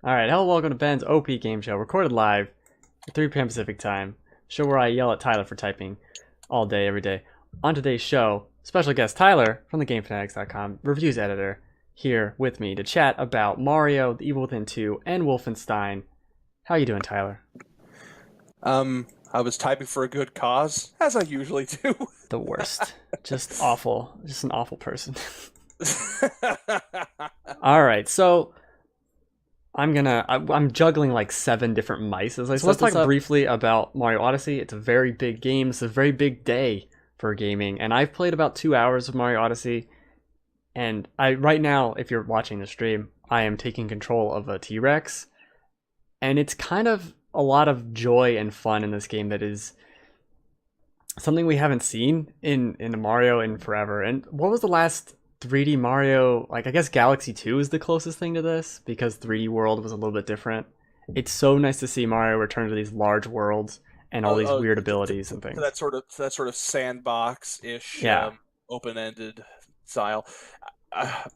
Alright, hello, welcome to Ben's OP Game Show, recorded live at 3 p.m. Pacific Time. Show where I yell at Tyler for typing all day, every day. On today's show, special guest Tyler from thegamefanatics.com, reviews editor, here with me to chat about Mario, The Evil Within 2, and Wolfenstein. How you doing, Tyler? I was typing for a good cause, as I usually do. The worst. Just awful. Just an awful person. Alright, so I'm juggling like 7 different mice as I set. Let's talk briefly about Mario Odyssey. It's a very big game. It's a very big day for gaming, and I've played about 2 hours of Mario Odyssey. And right now, if you're watching the stream, I am taking control of a T-Rex, and it's kind of a lot of joy and fun in this game that is something we haven't seen in Mario in forever. And what was the last 3D Mario? Like, I guess Galaxy 2 is the closest thing to this because 3D World was a little bit different. It's so nice to see Mario return to these large worlds and all these weird abilities and things. That sort of sandbox-ish, open-ended style.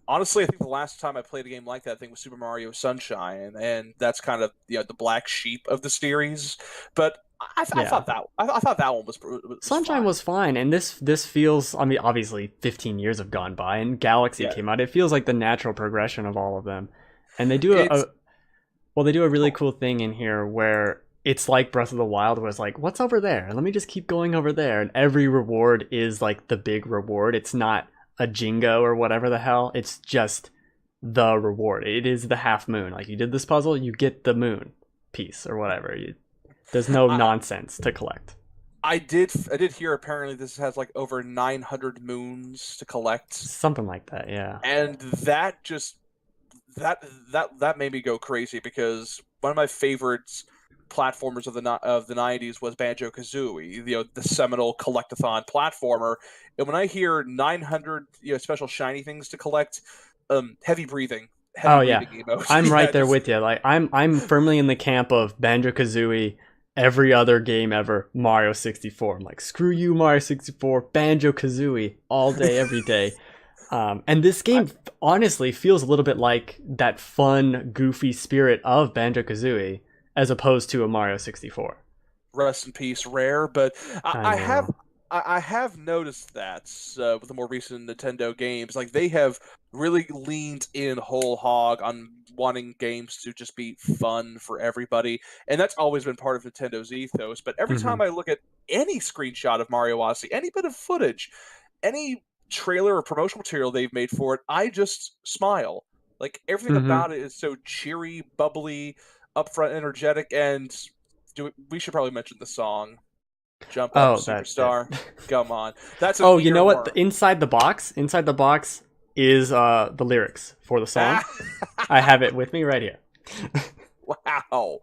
Honestly, I think the last time I played a game like that thing was Super Mario Sunshine, and that's kind of the black sheep of the series. But I thought that one was Sunshine fine. was fine, and this feels. I mean, obviously, 15 years have gone by, and Galaxy came out. It feels like the natural progression of all of them, and they do they do a really cool thing in here where it's like Breath of the Wild, where it's like, what's over there? Let me just keep going over there, and every reward is like the big reward. It's not a Jingo or whatever the hell. It's just the reward. It is the half moon. Like, you did this puzzle, you get the moon piece or whatever. There's no nonsense to collect. I did hear apparently this has like over 900 moons to collect. Something like that, yeah. And that just that made me go crazy because one of my favorites platformers of the 90s was Banjo-Kazooie, the seminal collectathon platformer. And when I hear 900 special shiny things to collect, heavy breathing emotes. I'm right there with you. Like, I'm firmly in the camp of Banjo-Kazooie, every other game ever, Mario 64. I'm like, screw you, Mario 64, Banjo-Kazooie, all day, every day. And this game honestly feels a little bit like that fun, goofy spirit of Banjo-Kazooie, as opposed to a Mario 64. Rest in peace, Rare. But I have noticed that with the more recent Nintendo games, like, they have really leaned in whole hog on wanting games to just be fun for everybody, and that's always been part of Nintendo's ethos. But every time I look at any screenshot of Mario Odyssey, any bit of footage, any trailer or promotional material they've made for it, I just smile. Like, everything about it is so cheery, bubbly, upfront, energetic, and we should probably mention the song "Jump Up, Superstar." Come on, that's you know what? Inside the box is the lyrics for the song. I have it with me right here. Wow,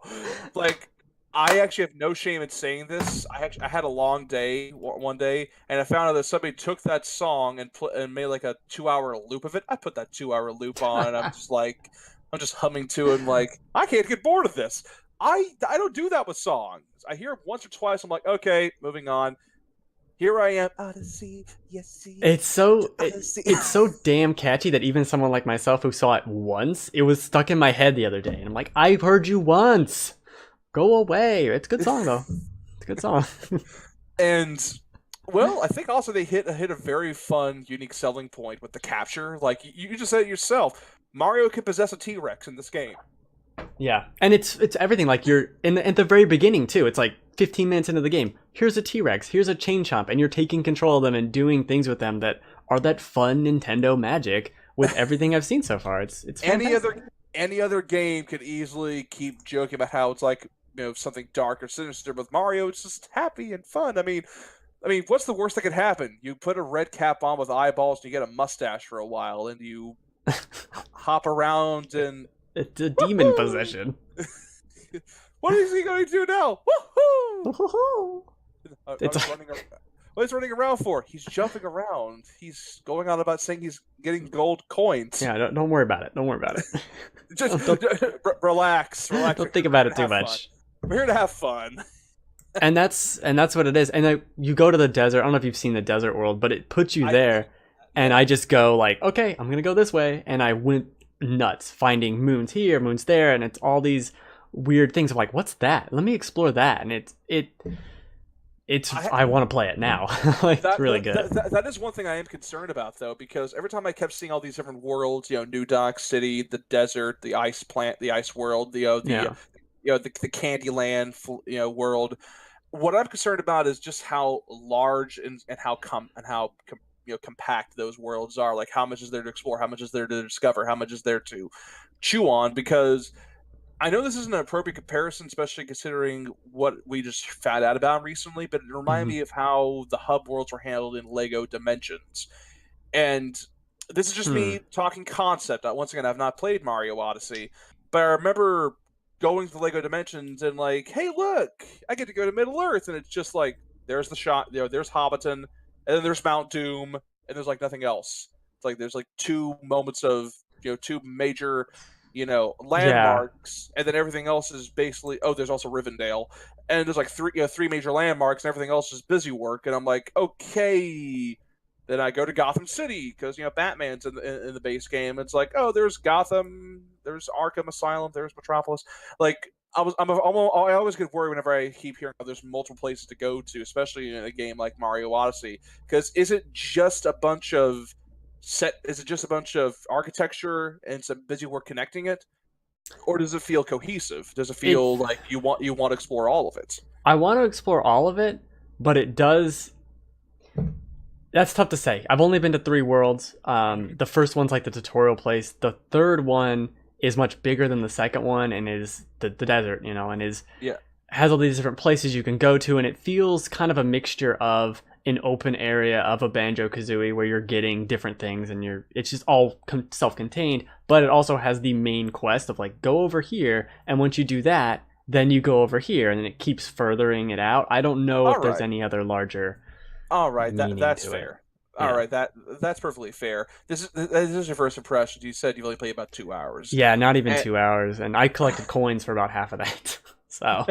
like, I actually have no shame in saying this. I had a long day one day, and I found out that somebody took that song and made like a 2-hour loop of it. I put that 2-hour loop on, and I'm just humming to it, like, I can't get bored of this. I don't do that with songs. I hear it once or twice, I'm like, okay, moving on. Here I am, Odyssey, yes. It's so damn catchy that even someone like myself who saw it once, it was stuck in my head the other day, and I'm like, I've heard you once. Go away. It's a good song, though. It's a good song. And, well, I think also they hit a very fun, unique selling point with the capture. Like, you just said it yourself. Mario can possess a T-Rex in this game. Yeah, and it's everything. Like, you're at the very beginning too. It's like 15 minutes into the game. Here's a T-Rex. Here's a Chain Chomp, and you're taking control of them and doing things with them that are that fun Nintendo magic with everything I've seen so far. It's fantastic. Any other game could easily keep joking about how it's like, something dark or sinister. With Mario, it's just happy and fun. I mean, what's the worst that could happen? You put a red cap on with eyeballs, and you get a mustache for a while, and you hop around and. It's a demon possession. What is he going to do now? Woohoo! What is he running around for? He's jumping around. He's going on about saying he's getting gold coins. Yeah, don't worry about it. Don't worry about it. Just relax. Don't think about it too much. We're here to have fun. And that's what it is. And you go to the desert. I don't know if you've seen the desert world, but it puts you there. And I just go like, okay, I'm gonna go this way, and I went nuts, finding moons here, moons there, and it's all these weird things. I'm like, what's that? Let me explore that. And I want to play it now. Like, it's really good. That is one thing I am concerned about, though, because every time I kept seeing all these different worlds, New Dock City, the desert, the ice plant, the ice world, the Candyland, world. What I'm concerned about is just how large and how compact those worlds are. Like, how much is there to explore? How much is there to discover? How much is there to chew on? Because I know this isn't an appropriate comparison, especially considering what we just found out about recently, but it reminded me of how the hub worlds were handled in Lego Dimensions. And this is just me talking concept. Once again, I've not played Mario Odyssey, but I remember going to Lego Dimensions and like, hey, look, I get to go to Middle Earth, and it's just like there's the shot, there's Hobbiton, and then there's Mount Doom, and there's like nothing else. It's like there's like two moments of two major landmarks, and then everything else is basically there's also Rivendell, and there's like three major landmarks, and everything else is busy work, and I'm like, okay. Then I go to Gotham City because Batman's in the base game. It's like, oh, there's Gotham, there's Arkham Asylum, there's Metropolis. Like I always get worried whenever I keep hearing there's multiple places to go to, especially in a game like Mario Odyssey. Because is it just a bunch of architecture and some busy work connecting it, or does it feel cohesive? Does it feel like you want to explore all of it? I want to explore all of it, but it does. That's tough to say. I've only been to 3 worlds. The first one's like the tutorial place. The third one is much bigger than the second one and is the desert, and has all these different places you can go to, and it feels kind of a mixture of an open area of a Banjo-Kazooie where you're getting different things and it's just all self-contained, but it also has the main quest of like, go over here, and once you do that, then you go over here, and then it keeps furthering it out. I don't know if there's any other larger. All right, that's fair. All right, that's perfectly fair. This is your first impression. You said you've only played about 2 hours. Yeah, not even 2 hours, and I collected coins for about half of that. So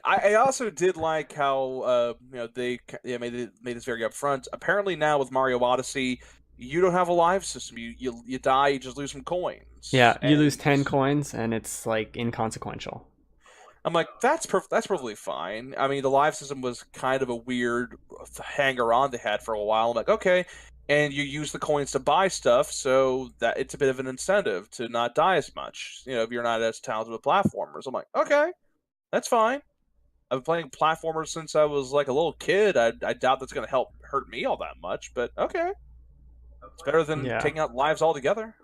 I also did like how they made this very upfront. Apparently now with Mario Odyssey, you don't have a live system. You die, you just lose some coins. Yeah, you lose 10 coins, and it's like inconsequential. I'm like, that's perfectly fine. I mean, the live system was kind of a weird hanger-on they had for a while. I'm like, okay, and you use the coins to buy stuff, so that it's a bit of an incentive to not die as much. If you're not as talented with platformers. I'm like, okay, that's fine. I've been playing platformers since I was like a little kid. I doubt that's going to hurt me all that much, but okay, it's better than taking out lives altogether.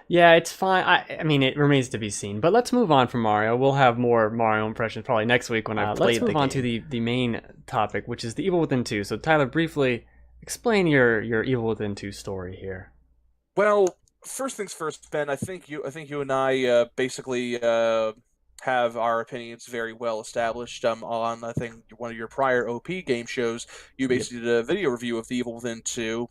Yeah, it's fine. I mean, it remains to be seen. But let's move on from Mario. We'll have more Mario impressions probably next week when I've played the game. Let's move on to the main topic, which is the Evil Within 2. So, Tyler, briefly explain your Evil Within 2 story here. Well, first things first, Ben. I think you and I basically have our opinions very well established. On I think one of your prior OP game shows, you basically did a video review of the Evil Within 2.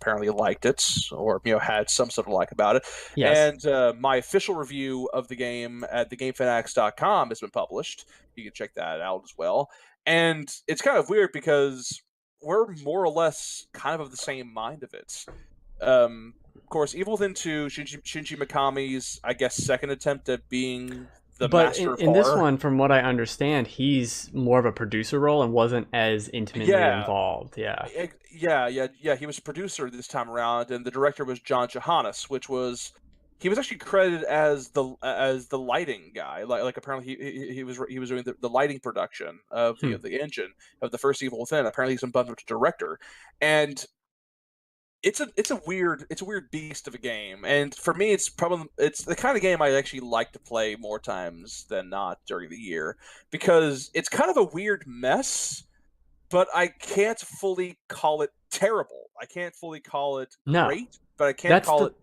Apparently liked it, or had some sort of like about it. Yes. And my official review of the game at thegamefanatics.com has been published. You can check that out as well. And it's kind of weird because we're more or less kind of the same mind of it. Of course, Evil Within 2, Shinji Mikami's, I guess, second attempt at being the master of horror. In this one, from what I understand, he's more of a producer role and wasn't as intimately involved. Yeah, he was a producer this time around, and the director was John Johannes, he was actually credited as the lighting guy. Like apparently he was doing the lighting production of the engine of the first Evil Within. Apparently he's involved with the director, and it's a weird beast of a game, and for me it's the kind of game I actually like to play more times than not during the year, because it's kind of a weird mess, but I can't fully call it terrible. I can't fully call it great, but I can't call it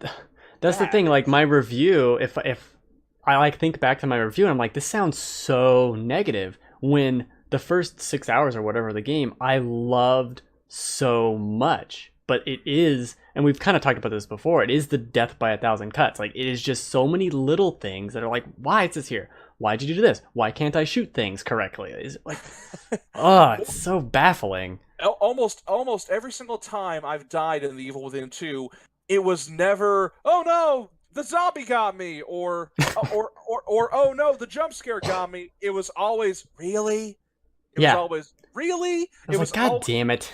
That's bad. The thing, like my review, if I like think back to my review and I'm like, this sounds so negative, when the first 6 hours or whatever of the game I loved so much. But it is, and we've kind of talked about this before, it is the death by 1,000 cuts. Like, it is just so many little things that are like, why is this here? Why did you do this? Why can't I shoot things correctly? Is it like, it's so baffling. Almost every single time I've died in the Evil Within 2, it was never, oh no, the zombie got me, or oh no, the jump scare got me. It was always really. It was Yeah. always really. I It was like, was God all damn it.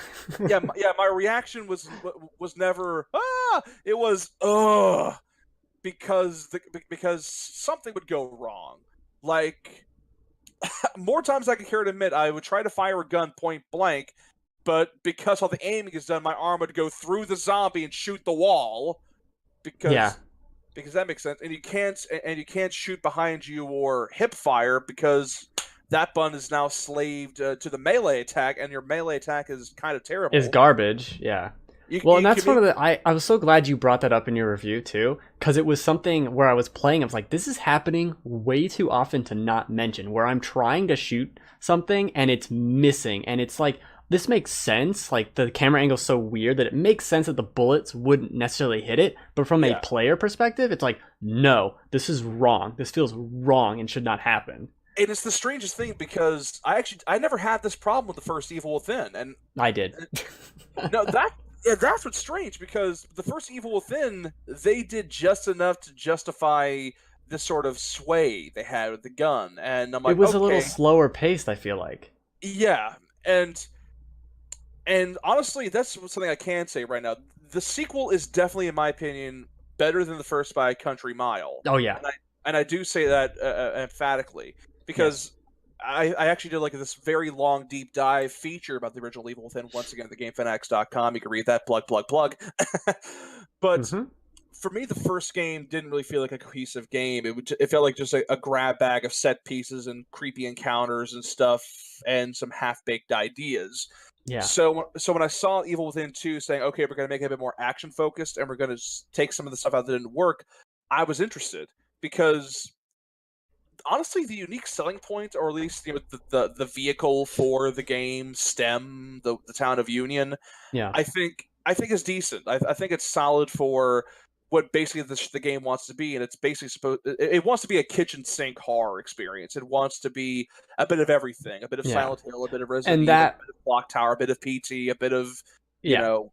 yeah yeah. My reaction was never It was ugh because something would go wrong. Like more times I can care to admit, I would try to fire a gun point blank, but because all the aiming is done, my arm would go through the zombie and shoot the wall Yeah. because that makes sense. And you can't shoot behind you or hip fire because that button is now slaved to the melee attack, and your melee attack is kind of Is terrible. garbage. Yeah. Well, and You can that's one make of the. I was so glad you brought that up in your review too, because it was something where I was playing. I was like, this is happening way too often to not mention. Where I'm trying to shoot something and it's missing, and it's like this makes sense. Like the camera angle's so weird that it makes sense that the bullets wouldn't necessarily hit it. But from a yeah. player perspective, it's like, no, this is wrong. This feels wrong and should not happen. And it's the strangest thing because I never had this problem with the first Evil Within, and I did. no, that's what's strange because the first Evil Within they did just enough to justify this sort of sway they had with the gun, and I'm It like, was a little okay, slower paced, I feel like. yeah, and honestly, that's something I can say right now. The sequel is definitely, in my opinion, better than the first by a country mile, Oh yeah. and I do say that emphatically Yes. because I actually did like this very long deep dive feature about the original Evil Within once again at thegamefanatics.com. You can read that plug. But Mm-hmm. for me, the first game didn't really feel like a cohesive game. It felt like just a grab bag of set pieces and creepy encounters and stuff and some half baked ideas. Yeah. So when I saw Evil Within 2 saying, okay, we're going to make it a bit more action focused and we're going to take some of the stuff out that didn't work, I was interested because honestly, the unique selling point, or at least the vehicle for the game, STEM, the town of Union, Yeah. I think is decent. I think it's solid for what basically the game wants to be, and it's basically it wants to be a kitchen sink horror experience. It wants to be a bit of everything, a bit of Yeah. Silent Hill, a bit of Resident And Evil, that a bit of Clock Tower, a bit of PT, a bit of you yeah. know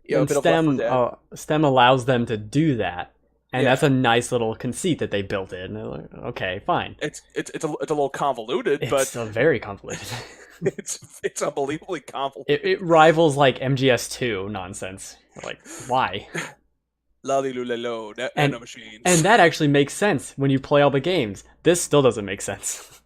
a And bit of Left 4 STEM Dead. STEM allows them to do that. And that's Yeah, a nice little conceit that they built in. They're like, okay, fine. it's a little convoluted, It's but still very convoluted. it's unbelievably it, convoluted. it rivals like MGS2 nonsense. Like, why? Lolly lulelo, And nano machines. and that actually makes sense when you play all the games. This still doesn't make sense.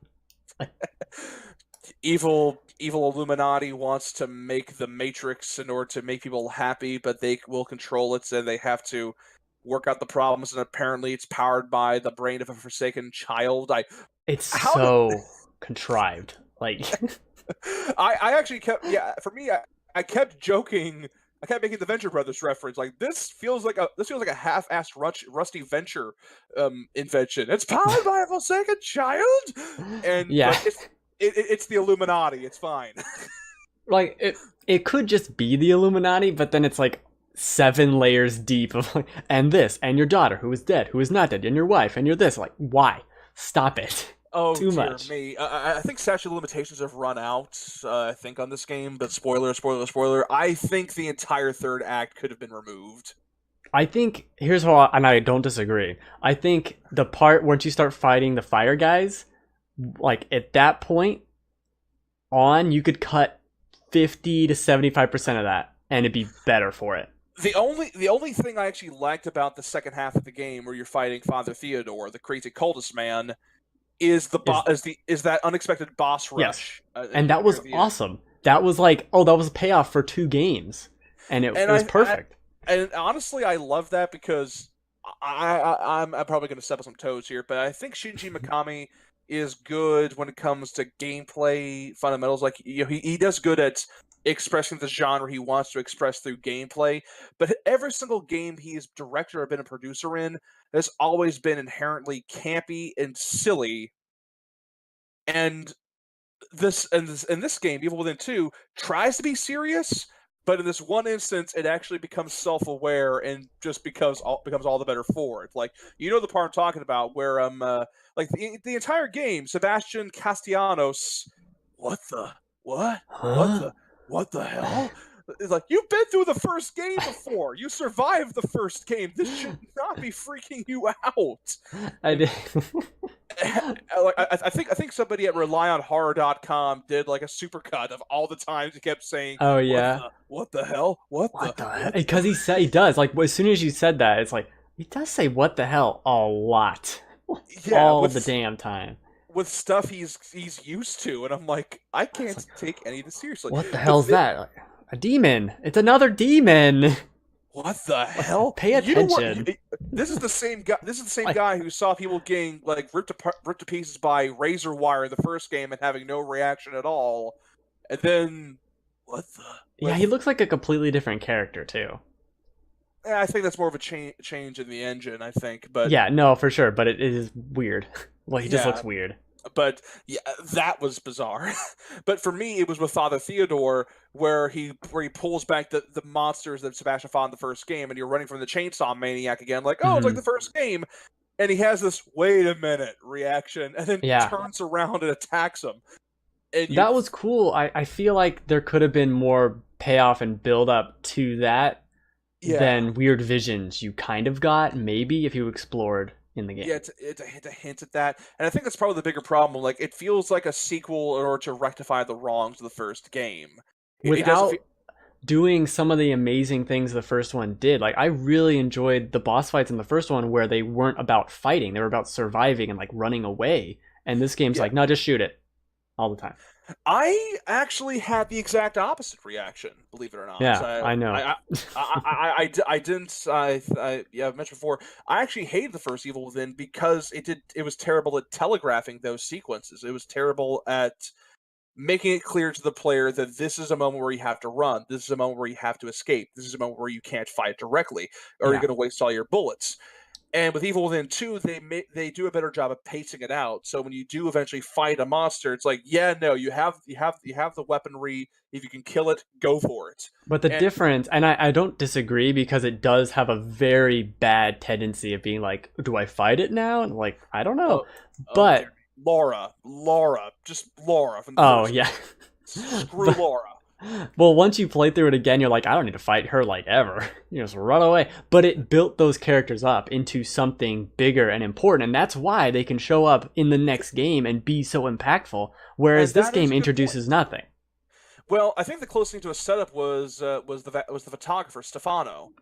Evil Illuminati wants to make the Matrix in order to make people happy, but they will control it, so they have to work out the problems. And apparently, it's powered by the brain of a forsaken child. It's How did so contrived. Like, I actually kept for me I kept joking. I kept making the Venture Brothers reference. Like this feels like a half-assed Rusty Venture invention. It's powered by a forsaken child, yeah. but it's the Illuminati. It's fine. Like it could just be the Illuminati, but then it's like 7 layers deep of like, and this, and your daughter who is dead, who is not dead, and your wife, and you're this. Like, why? Stop it. Oh Too dear much. me! I think statute of limitations have run out. I think on this game, but spoiler. I think the entire third act could have been removed. I think here's how, and I don't disagree. I think the part once you start fighting the fire guys, like at that point on, you could cut 50 to 75% of that, and it'd be better for it. The only thing I actually liked about the second half of the game, where you're fighting Father Theodore, the crazy cultist man, is is that unexpected boss Yes, rush. and that was awesome. That was like, oh, that was a payoff for 2 games, and it was perfect. And honestly, I love that because I'm probably going to step on some toes here, but I think Shinji Mikami is good when it comes to gameplay fundamentals. Like he does good at expressing the genre he wants to express through gameplay. But every single game he's director or been a producer in has always been inherently campy and silly. And this game, Evil Within 2, tries to be serious, but in this one instance, it actually becomes self-aware and just becomes all the better for it. Like the part I'm talking about, where like the entire game, Sebastian Castellanos, what the what Huh? what the hell? It's like, you've been through the first game before. You survived the first game. This should not be freaking you out. I did. I think somebody at RelyOnHorror.com did like a supercut of all the times he kept saying, Oh yeah. What the hell? What the hell? Because he does. Like as soon as you said that, it's like he does say "what the hell" a lot. Yeah, all the damn time. With stuff he's used to, and I'm like, I can't take any of this seriously. What the hell's that? A demon. It's another demon. What the hell? Pay attention. This is the same guy. This is the same guy who saw people getting like ripped to pieces by razor wire in the first game and having no reaction at all, and then what the? Yeah, he looks like a completely different character too. I think that's more of a change in the engine. I think, but yeah, no, for sure. But it is weird. Well, he just looks weird. But yeah, that was bizarre. But for me, it was with Father Theodore, where he pulls back the monsters that Sebastian fought in the first game, and you're running from the Chainsaw Maniac again, like, oh, it's like the first game. And he has this wait a minute reaction, and then turns around and attacks him. And that was cool. I feel like there could have been more payoff and build up to that than weird visions you kind of got, maybe, if you explored in the game. Yeah, it's a hint at that. And I think that's probably the bigger problem. Like, it feels like a sequel in order to rectify the wrongs of the first game. Without doing some of the amazing things the first one did. Like, I really enjoyed the boss fights in the first one where they weren't about fighting. They were about surviving and, like, running away. And this game's like, no, just shoot it all the time. I actually had the exact opposite reaction, believe it or not. Yeah, I know. I didn't. I've mentioned before. I actually hated the first Evil Within because it was terrible at telegraphing those sequences. It was terrible at making it clear to the player that this is a moment where you have to run. This is a moment where you have to escape. This is a moment where you can't fight directly, or you're going to waste all your bullets. And with Evil Within 2, they do a better job of pacing it out. So when you do eventually fight a monster, it's like, yeah, no, you have the weaponry. If you can kill it, go for it. But the difference, and I don't disagree, because it does have a very bad tendency of being like, do I fight it now? And like, I don't know. But Laura, just Laura. Oh yeah, screw Laura. Well, once you play through it again, you're like, I don't need to fight her like ever. You just run away. But it built those characters up into something bigger and important, and that's why they can show up in the next game and be so impactful. Whereas this game introduces nothing. Well, I think the closest thing to a setup was the photographer Stefano.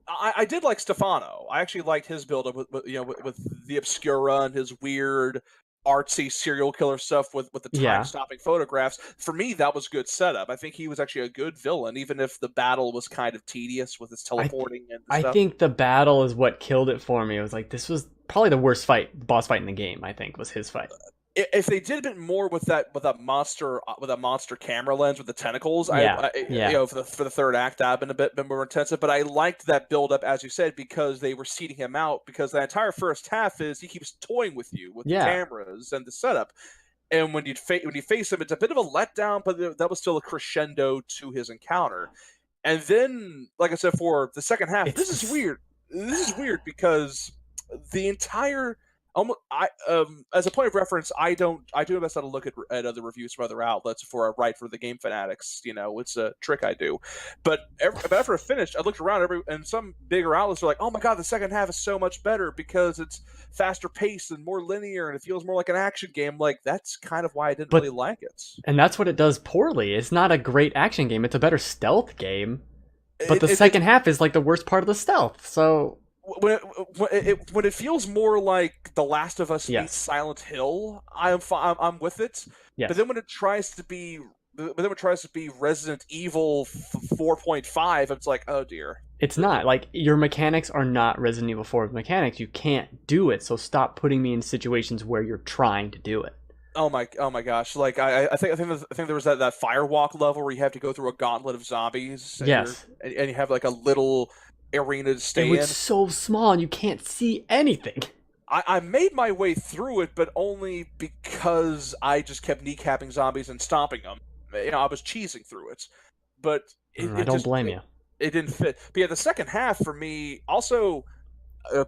I did like Stefano. I actually liked his build-up with the Obscura and his weird artsy serial killer stuff with the time-stopping photographs. For me, that was good setup. I think he was actually a good villain, even if the battle was kind of tedious with his teleporting and stuff. I think the battle is what killed it for me. It was like, this was probably the worst boss fight in the game, I think, was his fight. If they did a bit more with that monster camera lens with the tentacles, for the third act, that'd been a bit more intensive. But I liked that build up, as you said, because they were seeding him out. Because the entire first half is he keeps toying with you with the cameras and the setup, and when you face him, it's a bit of a letdown. But that was still a crescendo to his encounter. And then, like I said, for the second half, this is weird. This is weird because the entire as a point of reference, I do my best to look at other reviews from other outlets before I write for the Game Fanatics. It's a trick I do. But after I finished, I looked around and some bigger outlets were like, "Oh my god, the second half is so much better because it's faster paced and more linear and it feels more like an action game." Like, that's kind of why I didn't really like it. And that's what it does poorly. It's not a great action game. It's a better stealth game. But the second half is like the worst part of the stealth. So when it feels more like The Last of Us meets Silent Hill, I'm with it. Yes. But then when it tries to be Resident Evil 4.5, it's like, oh dear. It's not. Like, your mechanics are not Resident Evil 4 mechanics. You can't do it. So stop putting me in situations where you're trying to do it. Oh my gosh! Like, I think there was that firewalk level where you have to go through a gauntlet of zombies. And and you have like a little arena to stay in. It's so small and you can't see anything. I made my way through it, but only because I just kept kneecapping zombies and stomping them. I was cheesing through it, but I don't blame you. It didn't fit. But yeah, the second half for me also.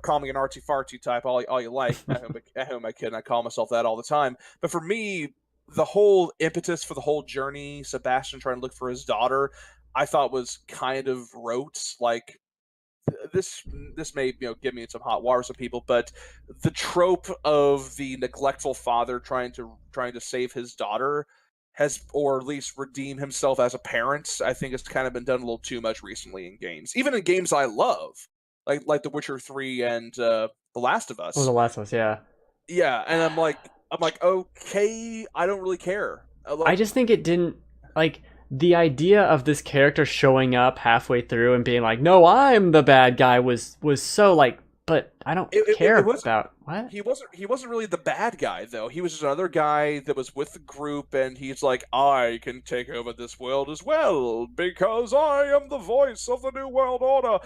Call me an artsy fartsy type, all you like. At home I kid, and I call myself that all the time. But for me, the whole impetus for the whole journey, Sebastian trying to look for his daughter, I thought was kind of rote. Like this may give me some hot water, some people, but the trope of the neglectful father trying to save his daughter has, or at least redeem himself as a parent, I think has kind of been done a little too much recently in games, even in games I love, like The Witcher 3 and The Last of Oh, Us. The Last of Us, yeah. Yeah, and I'm like, okay, I don't really care. I just think it didn't, like, the idea of this character showing up halfway through and being like, "No, I'm the bad guy," was so like, but I don't care it wasn't. about what. He wasn't really the bad guy though. He was just another guy that was with the group, and he's like, I can take over this world as well because I am the voice of the new world order.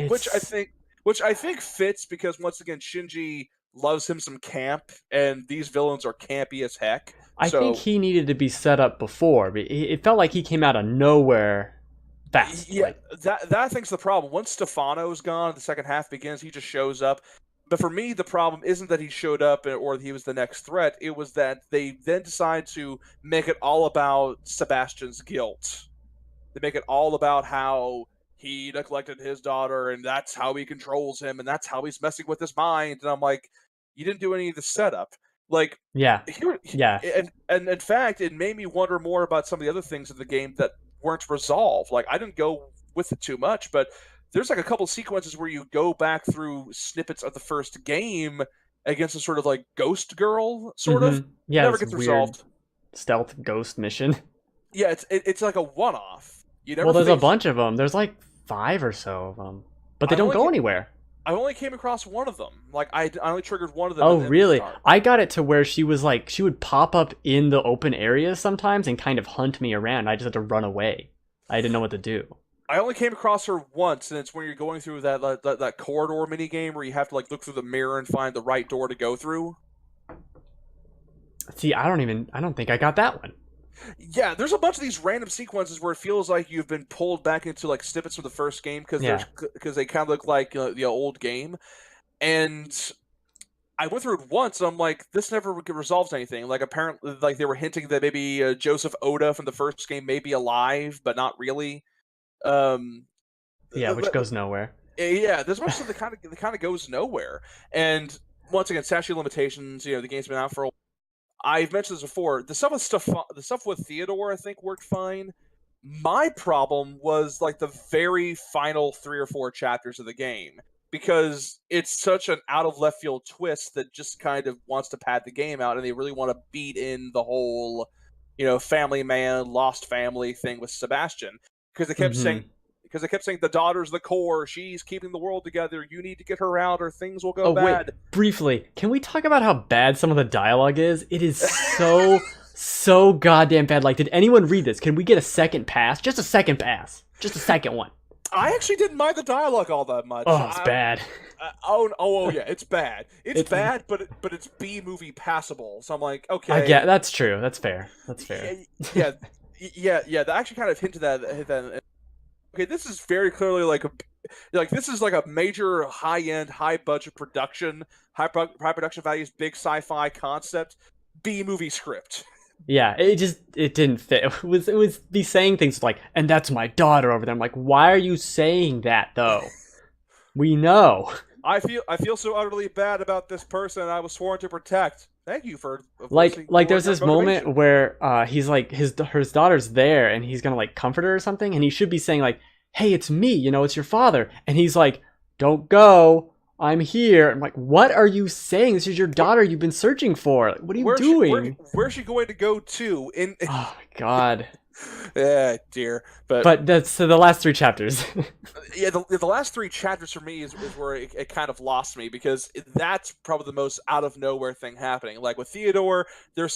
Which I It's think which I think fits because once again, Shinji loves him some camp, and these villains are campy as heck. I think So he needed to be set up before. But it felt like he came out of nowhere fast. yeah, Like, that I think's the problem. Once Stefano's gone, the second half begins. He just shows up. But for me, the problem isn't that he showed up or he was the next threat. It was that they then decide to make it all about Sebastian's guilt. They make it all about how he neglected his daughter, and that's how he controls him, and that's how he's messing with his mind. And I'm like, you didn't do any of the setup. Like, yeah, here, yeah. and in fact, it made me wonder more about some of the other things in the game that weren't resolved. Like, I didn't go with it too much, but there's like a couple sequences where you go back through snippets of the first game against a sort of like ghost girl, sort of. Yeah, Never this gets weird resolved. stealth ghost mission. Yeah, it's like a one-off. You Well, never there's a think. bunch of them. There's like 5 or so of them, but they I don't only go anywhere. I only came across one of them. Like I only triggered one of them Oh, in the really? start. I got it to where she was like, she would pop up in the open areas sometimes and kind of hunt me around. I just had to run away. I didn't know what to do. I only came across her once, and it's when you're going through that corridor mini game where you have to like look through the mirror and find the right door to go through. See, I don't think I got that one. Yeah, there's a bunch of these random sequences where it feels like you've been pulled back into like snippets from the first game Yeah. because they kind of look like the old game, and I went through it once, and I'm like, this never resolves anything. Like apparently, like they were hinting that maybe Joseph Oda from the first game may be alive, but not really. Um, Yeah, which goes nowhere. yeah, there's much that kind of goes nowhere. And once again, statute of limitations. The game's been out for a while. I've mentioned this before. The stuff with Theodore, I think, worked fine. My problem was like the very final 3 or 4 chapters of the game because it's such an out of left field twist that just kind of wants to pad the game out, and they really want to beat in the whole, family man, lost family thing with Sebastian because they kept saying. Hmm. Because they kept saying the daughter's the core, she's keeping the world together. You need to get her out, or things will go Oh, wait, bad. briefly, can we talk about how bad some of the dialogue is? It is so, so goddamn bad. Like, did anyone read this? Can we get a second pass? Just a second pass. Just a second one. I actually didn't mind the dialogue all that much. Oh, it's bad. Oh, yeah, it's bad. It's bad, but it's B movie passable. So I'm like, okay. I get that's true. That's fair. That's fair. Yeah. They actually kind of hinted that. Okay, this is very clearly like this is like a major high end, high budget production, high production values, big sci-fi concept, B movie script. Yeah, it didn't fit. It was be saying things like, and that's my daughter over there. I'm like, why are you saying that though? We know. I feel so utterly bad about this person I was sworn to protect. Thank you for like there's this moment where he's like his daughter's there and he's gonna like comfort her or something, and he should be saying like, hey, it's me, it's your father, and he's like, don't go, I'm here. I'm like, what are you saying? This is your daughter you've been searching for. Like, what are you doing? Where's she going to go to? Oh God. Yeah, dear. But that's the last 3 chapters. Yeah, the last 3 chapters for me is where it kind of lost me because that's probably the most out of nowhere thing happening. Like with Theodore, there was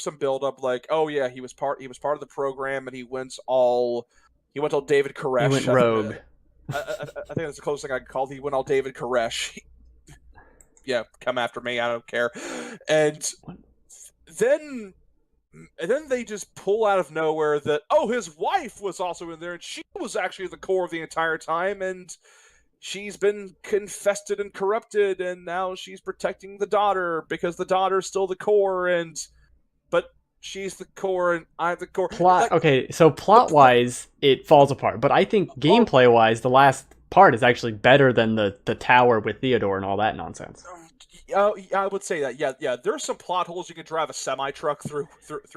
some build up. Like, oh yeah, he was part of the program, and he went all David Koresh. He went rogue. I think that's the closest thing I can call it. He went all David Koresh. Yeah, come after me, I don't care. And then they just pull out of nowhere that, oh, his wife was also in there, and she was actually the core of the entire time, and she's been confessed and corrupted, and now she's protecting the daughter because the daughter's still the core, but she's the core and I'm the core. Plot. Like Okay, so the plot plot. wise, it falls apart. But I think Oh, gameplay wise, the last part is actually better than the tower with Theodore and all that nonsense. yeah, I would say that. Yeah, yeah. There's some plot holes you can drive a semi truck through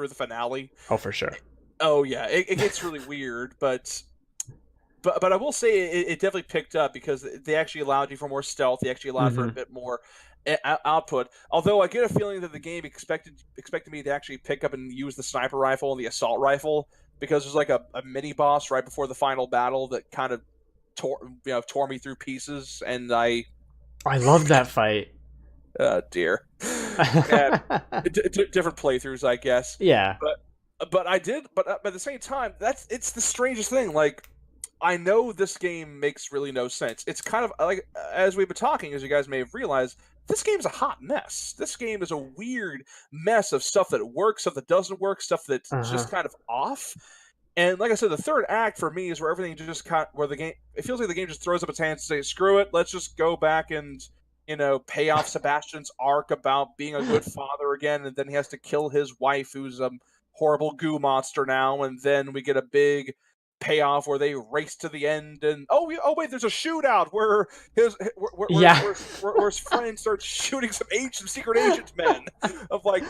the finale. Oh, for sure. Oh yeah, it gets really weird, but I will say it definitely picked up because they actually allowed you for more stealth. They actually allowed for a Mm-hmm. bit more output. Although I get a feeling that the game expected me to actually pick up and use the sniper rifle and the assault rifle because there's like a mini boss right before the final battle that kind of tore me through pieces, and I love that fight. dear, yeah, different playthroughs, I guess. Yeah. But I did, but at the same time, it's the strangest thing. Like, I know this game makes really no sense. It's kind of like, as we've been talking, as you guys may have realized, this game's a hot mess. This game is a weird mess of stuff that works, stuff that doesn't work, stuff that's Uh huh. just kind of off. And like I said, the third act for me is where everything just where the game, it feels like the game just throws up its hands and says, "Screw it, let's just go back and pay off Sebastian's arc about being a good father again," and then he has to kill his wife, who's a horrible goo monster now, and then we get a big payoff where they race to the end, and oh wait, there's a shootout where Yeah. where his friend starts shooting some secret agent men of like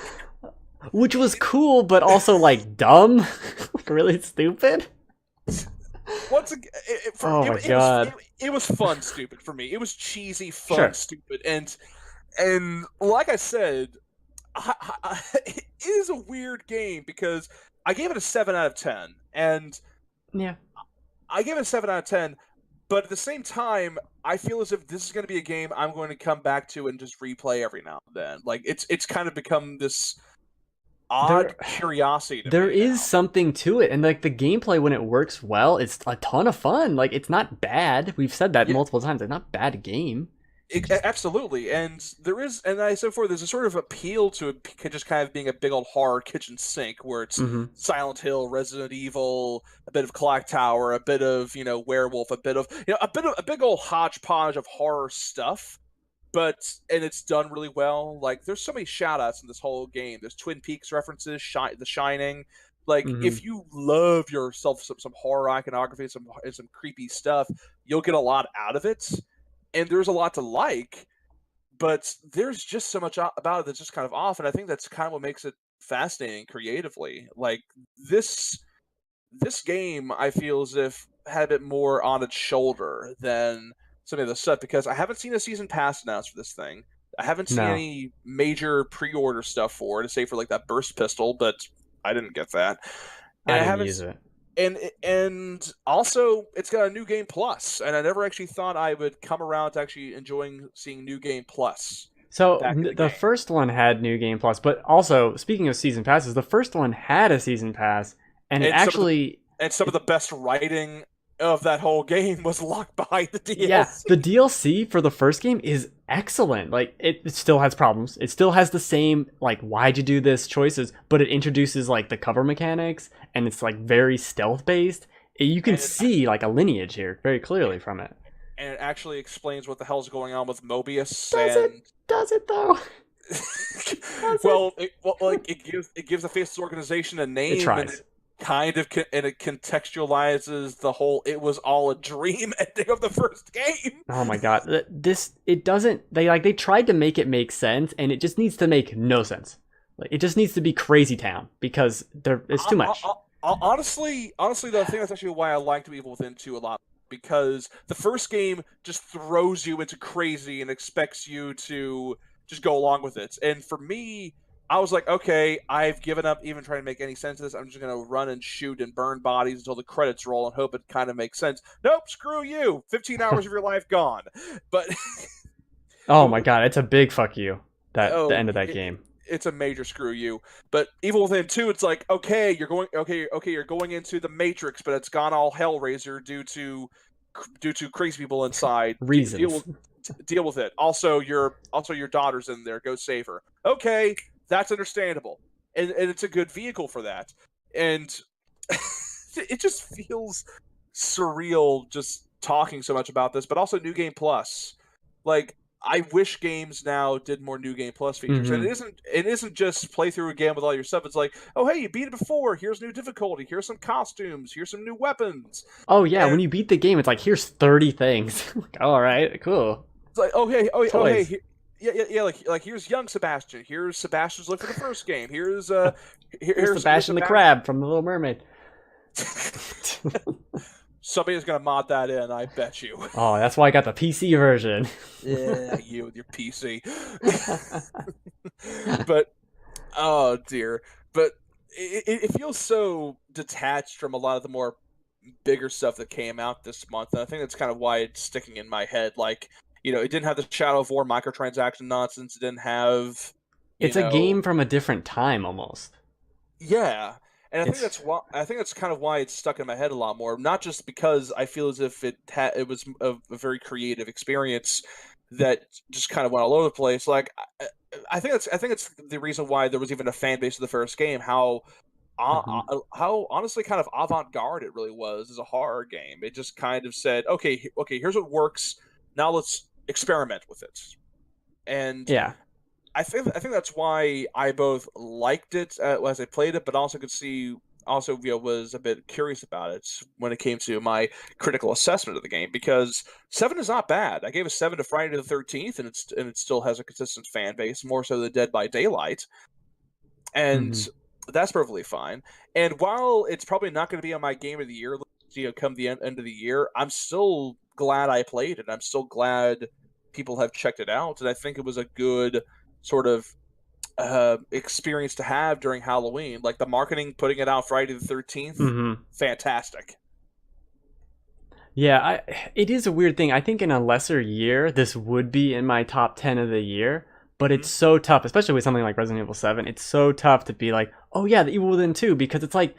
Which was cool, but also like dumb, like really stupid. once again, Oh my god. it was fun, stupid for me. It was cheesy, fun, Sure. stupid, and like I said, it is a weird game because I gave it a 7 out of 10, and Yeah. I gave it a 7 out of 10. But at the same time, I feel as if this is going to be a game I'm going to come back to and just replay every now and then. Like it's kind of become this odd There curiosity to there me is now. something to it, and like the gameplay when it works well, it's a ton of fun. Like it's not bad. We've said that Yeah, multiple times. It's not a bad game. absolutely, and there is, and I said before, there's a sort of appeal to it just kind of being a big old horror kitchen sink, where it's Mm-hmm. Silent Hill, Resident Evil, a bit of Clock Tower, a bit of Werewolf, a bit of a big old hodgepodge of horror stuff. But and it's done really well. Like there's so many shout outs in this whole game. There's Twin Peaks references, The Shining. Like Mm-hmm. if you love yourself some horror iconography, some creepy stuff, you'll get a lot out of it. And there's a lot to like, but there's just so much about it that's just kind of off, and I think that's kind of what makes it fascinating creatively. Like this this game, I feel as if had a bit more on its shoulder than some of the stuff because I haven't seen a season pass announced for this thing. I haven't seen No, any major pre-order stuff for it, say for like that burst pistol, but I didn't get that, and I I didn't haven't. use it. And also, it's got a new game plus, and I never actually thought I would come around to actually enjoying seeing new game plus So back in the the game. first one had New Game Plus, but also speaking of season passes, the first one had a season pass, and it And actually, some of the best writing of that whole game was locked behind the yeah, DLC. the DLC for the first game is excellent. Like it still has problems. It still has the same like why'd you do this choices, but it introduces like the cover mechanics, and it's like very stealth based. You can and see like a lineage here very clearly from it. it actually explains what the hell's going on with Mobius Does it? and Does it though? Does it? like it gives the Faceless organization a It name, and tries. it kind of and it contextualizes the whole "it was all a dream" ending of the first game. Oh my god. This it doesn't they tried to make it make sense and it just needs to make no sense. Like it just needs to be Crazy Town because there it's too much. Honestly, though, I think that's actually why I liked Evil Within 2 a lot because the first game just throws you into crazy and expects you to just go along with it. And for me, I was like, okay, I've given up even trying to make any sense of this. I'm just going to run and shoot and burn bodies until the credits roll and hope it kind of makes sense. Nope, screw you. 15 hours of your life gone. But Oh my god, it's a big fuck you. That the oh, end of that game. it's a major screw you. But Evil Within 2, it's like, okay, you're going into the Matrix, but it's gone all Hellraiser due to crazy people inside. Reasons. Deal with it. Also, your daughter's in there. Go save her. Okay, that's understandable, and it's a good vehicle for that. And it just feels surreal just talking so much about this, but also New Game Plus. Like I wish games now did more New Game Plus features, and it isn't just play through a game with all your stuff. It's like, oh hey, you beat it before. Here's new difficulty. Here's some costumes. Here's some new weapons. Oh yeah, when you beat the game, it's like here's 30 things. All right, cool. It's like oh hey, yeah, like here's young Sebastian. Here's Sebastian's look for the first game. Here's Sebastian the crab from The Little Mermaid. Somebody's gonna mod that in, I bet you. Oh, that's why I got the PC version. Yeah, you with your PC. But oh dear, but it feels so detached from a lot of the more bigger stuff that came out this month, and I think that's kind of why it's sticking in my head. Like, it didn't have the Shadow of War microtransaction nonsense. It didn't have. It's a game from a different time almost. Yeah. And I think that's kind of why it's stuck in my head a lot more. Not just because I feel as if it was a very creative experience that just kind of went all over the place. Like I think it's the reason why there was even a fan base of the first game. How honestly kind of avant-garde it really was as a horror game. It just kind of said, okay, here's what works. Now let's experiment with it. And yeah. I think that's why I both liked it as I played it, but also was a bit curious about it when it came to my critical assessment of the game, because 7 is not bad. I gave a 7 to Friday the 13th, and it still has a consistent fan base, more so than Dead by Daylight, and that's perfectly fine. And while it's probably not going to be on my game of the year, come the end of the year, I'm still glad I played it. I'm still glad people have checked it out, and I think it was a good sort of experience to have during Halloween. Like the marketing, putting it out Friday the 13th, fantastic. Yeah, it is a weird thing. I think in a lesser year, this would be in my top 10 of the year, but it's so tough, especially with something like Resident Evil 7. It's so tough to be like, oh yeah, the Evil Within 2, because it's like,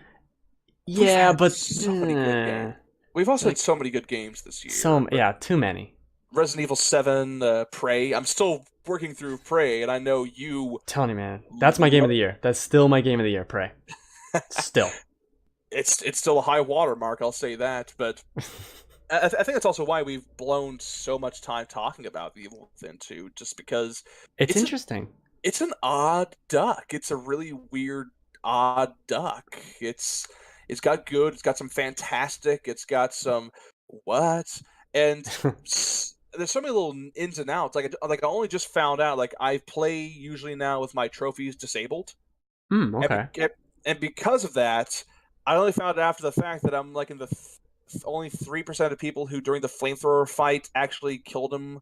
yeah, but so many good games. We've also had so many good games this year. Yeah, too many. Resident Evil 7, Prey. I'm still working through Prey, and I know you. Telling you, man, that's my game of the year. That's still my game of the year, Prey. Still, it's still a high watermark. I'll say that, but I think that's also why we've blown so much time talking about the Evil Within 2, just because it's interesting. It's an odd duck. It's a really weird, odd duck. It's got good. It's got some fantastic. It's got some what and. There's so many little ins and outs. Like I only just found out. Like I play usually now with my trophies disabled. Okay. And because of that, I only found out after the fact that I'm like in the only 3% of people who during the flamethrower fight actually killed him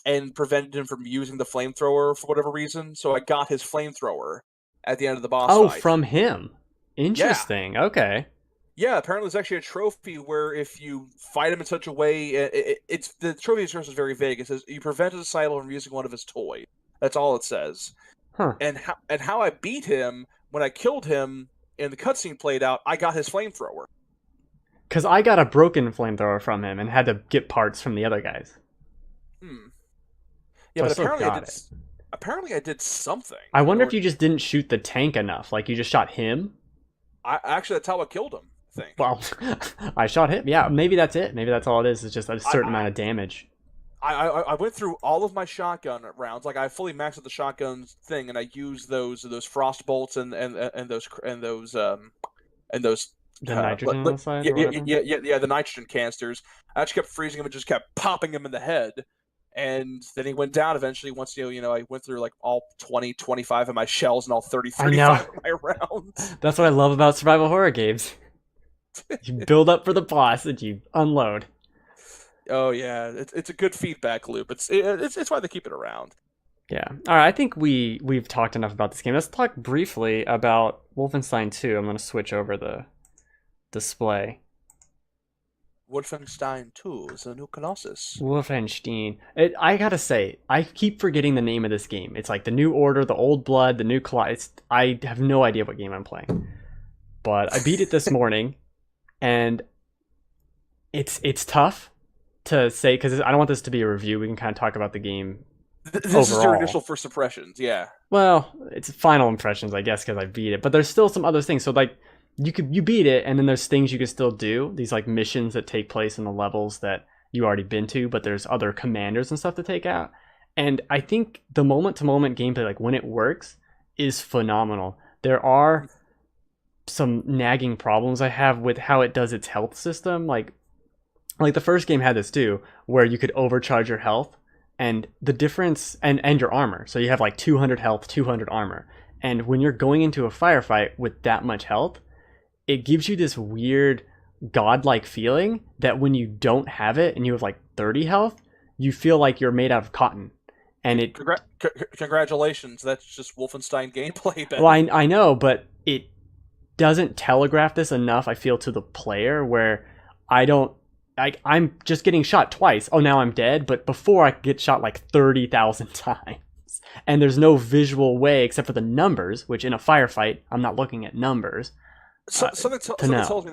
and prevented him from using the flamethrower for whatever reason. So I got his flamethrower at the end of the boss fight. Oh, from him. Interesting. Yeah. Okay. Yeah, apparently there's actually a trophy where if you fight him in such a way, it's the trophy is very vague. It says you prevent a disciple from using one of his toys. That's all it says. Huh. And how I beat him when I killed him and the cutscene played out, I got his flamethrower. Because I got a broken flamethrower from him and had to get parts from the other guys. Yeah, so but apparently I did something. I wonder if you just didn't shoot the tank enough. Like you just shot him. Actually, that's how I killed him. Thing. Well, I shot him. Yeah, maybe that's it. Maybe that's all it is. It's just a certain amount of damage. I went through all of my shotgun rounds. Like I fully maxed out the shotgun thing, and I used those frost bolts and those the nitrogen on the side. Yeah, the nitrogen canisters. I actually kept freezing him and just kept popping him in the head. And then he went down eventually once, I went through like all 20, 25 of my shells and all 30, 35 of my rounds. That's what I love about survival horror games. You build up for the boss and you unload. Oh yeah, it's a good feedback loop. It's why they keep it around. Yeah. All right. I think we've talked enough about this game. Let's talk briefly about Wolfenstein 2. I'm going to switch over the display. Wolfenstein II is a new Colossus. Wolfenstein. I gotta say, I keep forgetting the name of this game. It's like the New Order, the Old Blood, the New Colossus. I have no idea what game I'm playing. But I beat it this morning. And it's tough to say, because I don't want this to be a review. We can kind of talk about the game This overall. Is your initial first impressions, yeah. Well, it's final impressions, I guess, because I beat it. But there's still some other things. So, like, you beat it, and then there's things you can still do. These, like, missions that take place in the levels that you already been to, but there's other commanders and stuff to take out. And I think the moment-to-moment gameplay, like when it works, is phenomenal. There are some nagging problems I have with how it does its health system. Like the first game had this too, where you could overcharge your health and the difference and your armor. So you have like 200 health, 200 armor. And when you're going into a firefight with that much health, it gives you this weird godlike feeling that when you don't have it and you have like 30 health, you feel like you're made out of cotton. And it congratulations, that's just Wolfenstein gameplay, Ben. Well, I know, but it doesn't telegraph this enough, I feel, to the player, where I'm just getting shot twice. Oh, now I'm dead. But before I could get shot like 30,000 times. And there's no visual way except for the numbers, which in a firefight, I'm not looking at numbers. Something tells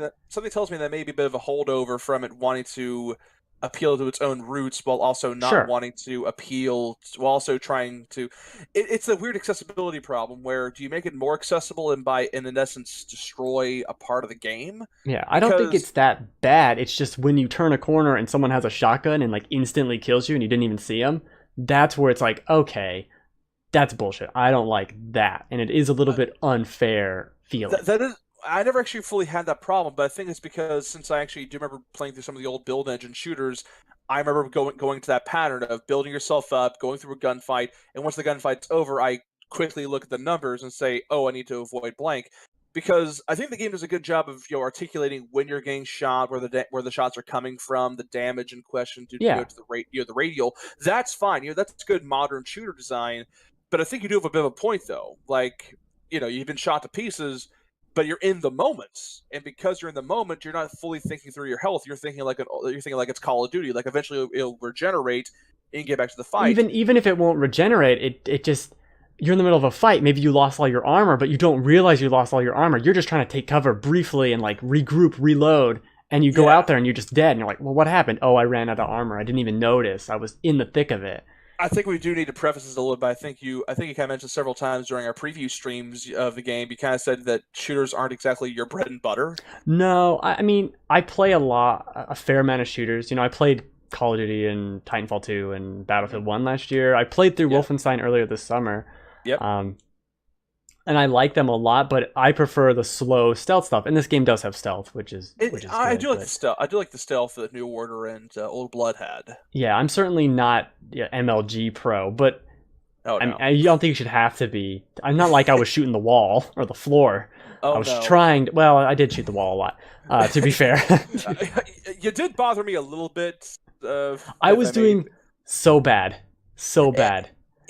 me that may be a bit of a holdover from it wanting to appeal to its own roots while also not wanting to appeal, while also trying to... It's a weird accessibility problem where do you make it more accessible and in essence destroy a part of the game? Yeah, I don't think it's that bad. It's just when you turn a corner and someone has a shotgun and like instantly kills you and you didn't even see them, that's where it's like, okay, that's bullshit. I don't like that. And it is a little bit unfair feeling. That is... I never actually fully had that problem, but I think it's because since I actually do remember playing through some of the old build engine shooters, I remember going to that pattern of building yourself up, going through a gunfight, and once the gunfight's over, I quickly look at the numbers and say, oh, I need to avoid blank. Because I think the game does a good job of articulating when you're getting shot, where the shots are coming from, the damage in question to go to the radial. That's fine. That's good modern shooter design. But I think you do have a bit of a point though. Like, you've been shot to pieces, but you're in the moments, and because you're in the moment, you're not fully thinking through your health. You're thinking like it's Call of Duty. Like eventually it'll regenerate and get back to the fight. Even if it won't regenerate, it just, you're in the middle of a fight. Maybe you lost all your armor, but you don't realize you lost all your armor. You're just trying to take cover briefly and like regroup, reload, and you go out there and you're just dead. And you're like, well, what happened? Oh, I ran out of armor. I didn't even notice. I was in the thick of it. I think we do need to preface this a little bit. I think you kind of mentioned several times during our preview streams of the game. You kind of said that shooters aren't exactly your bread and butter. No, I mean, I play a fair amount of shooters. I played Call of Duty and Titanfall 2 and Battlefield 1 last year. I played through Wolfenstein earlier this summer. Yep. And I like them a lot, but I prefer the slow stealth stuff. And this game does have stealth, which is I do like the stealth. I do like the stealth that New Order and Old Blood had. Yeah, I'm certainly not MLG pro, but I don't think you should have to be. I'm not like I was shooting the wall or the floor. I was trying to, well, I did shoot the wall a lot, to be fair. You did bother me a little bit. I was doing so bad.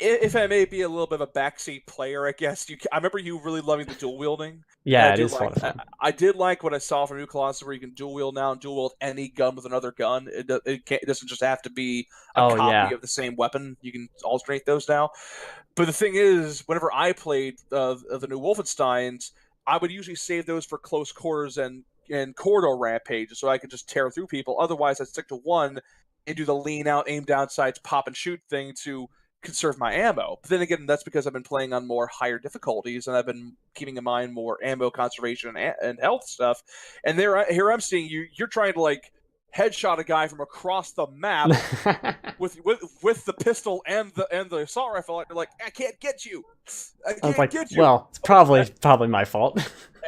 If I may be a little bit of a backseat player, I guess. I remember you really loving the dual wielding. Yeah, it is fun. I did like what I saw from New Colossus, where you can dual wield now and dual wield any gun with another gun. It doesn't just have to be a copy of the same weapon. You can alternate those now. But the thing is, whenever I played the new Wolfensteins, I would usually save those for close quarters and corridor rampages, so I could just tear through people. Otherwise, I'd stick to one and do the lean out, aim down sights, pop and shoot thing to conserve my ammo. But then again, that's because I've been playing on more higher difficulties, and I've been keeping in mind more ammo conservation and health stuff. And here I'm seeing you're trying to like headshot a guy from across the map with the pistol and the assault rifle. You're like, I can't get you. I can't get you. Well, it's probably my fault.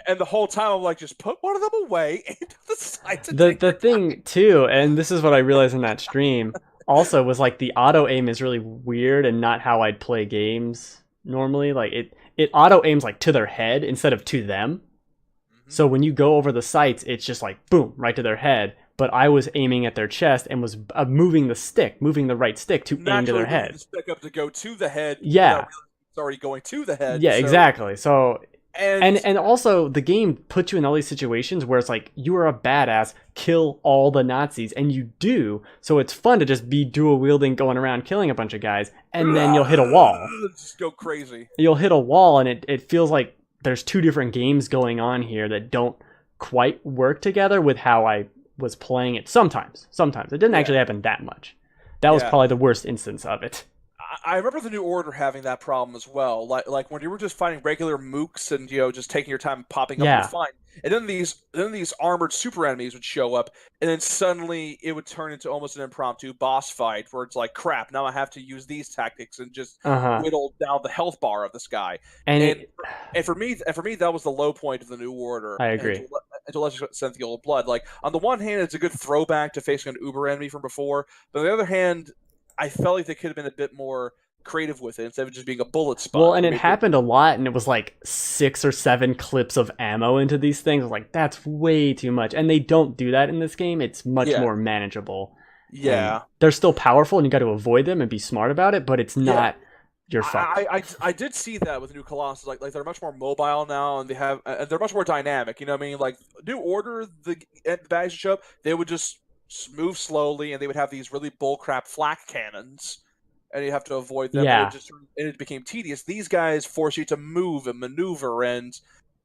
And the whole time I'm like, just put one of them away. The thing too, and this is what I realized in that stream. Also was like the auto aim is really weird and not how I'd play games normally. Like it auto aims like to their head instead of to them. Mm-hmm. So when you go over the sights, it's just like boom, right to their head. But I was aiming at their chest and was moving the right stick to aim to their head. The stick up to go to the head. Yeah, it's already going to the head. Yeah, so. Exactly. So. And also the game puts you in all these situations where it's like you are a badass, kill all the Nazis, and you do. So it's fun to just be dual wielding, going around killing a bunch of guys, and then you'll hit a wall. Just go crazy. You'll hit a wall, and it feels like there's two different games going on here that don't quite work together with how I was playing it. Sometimes it didn't actually happen that much. That was probably the worst instance of it. I remember the New Order having that problem as well. Like when you were just fighting regular mooks and just taking your time and popping up, you're Yeah. fine. And then these armored super enemies would show up, and then suddenly it would turn into almost an impromptu boss fight where it's like, crap, now I have to use these tactics and just Uh-huh. whittle down the health bar of this guy. And And it, and for me that was the low point of the New Order. I And agree. to lesser extent the Old Blood. Like on the one hand, it's a good throwback to facing an Uber enemy from before, but on the other hand, I felt like they could have been a bit more creative with it instead of just being a bullet Well, sponge. and it happened a lot, and it was like 6 or 7 clips of ammo into these things. I was like, that's way too much. And they don't do that in this game. It's much more manageable. Yeah. And they're still powerful, and you got to avoid them and be smart about it, but it's not your fault. I did see that with the new Colossus. Like they're much more mobile now, and they're much more dynamic. You know what I mean? Like New Order, the badges show up, they would just move slowly, and they would have these really bullcrap flak cannons, and you have to avoid them. Yeah. And it became tedious. These guys force you to move and maneuver and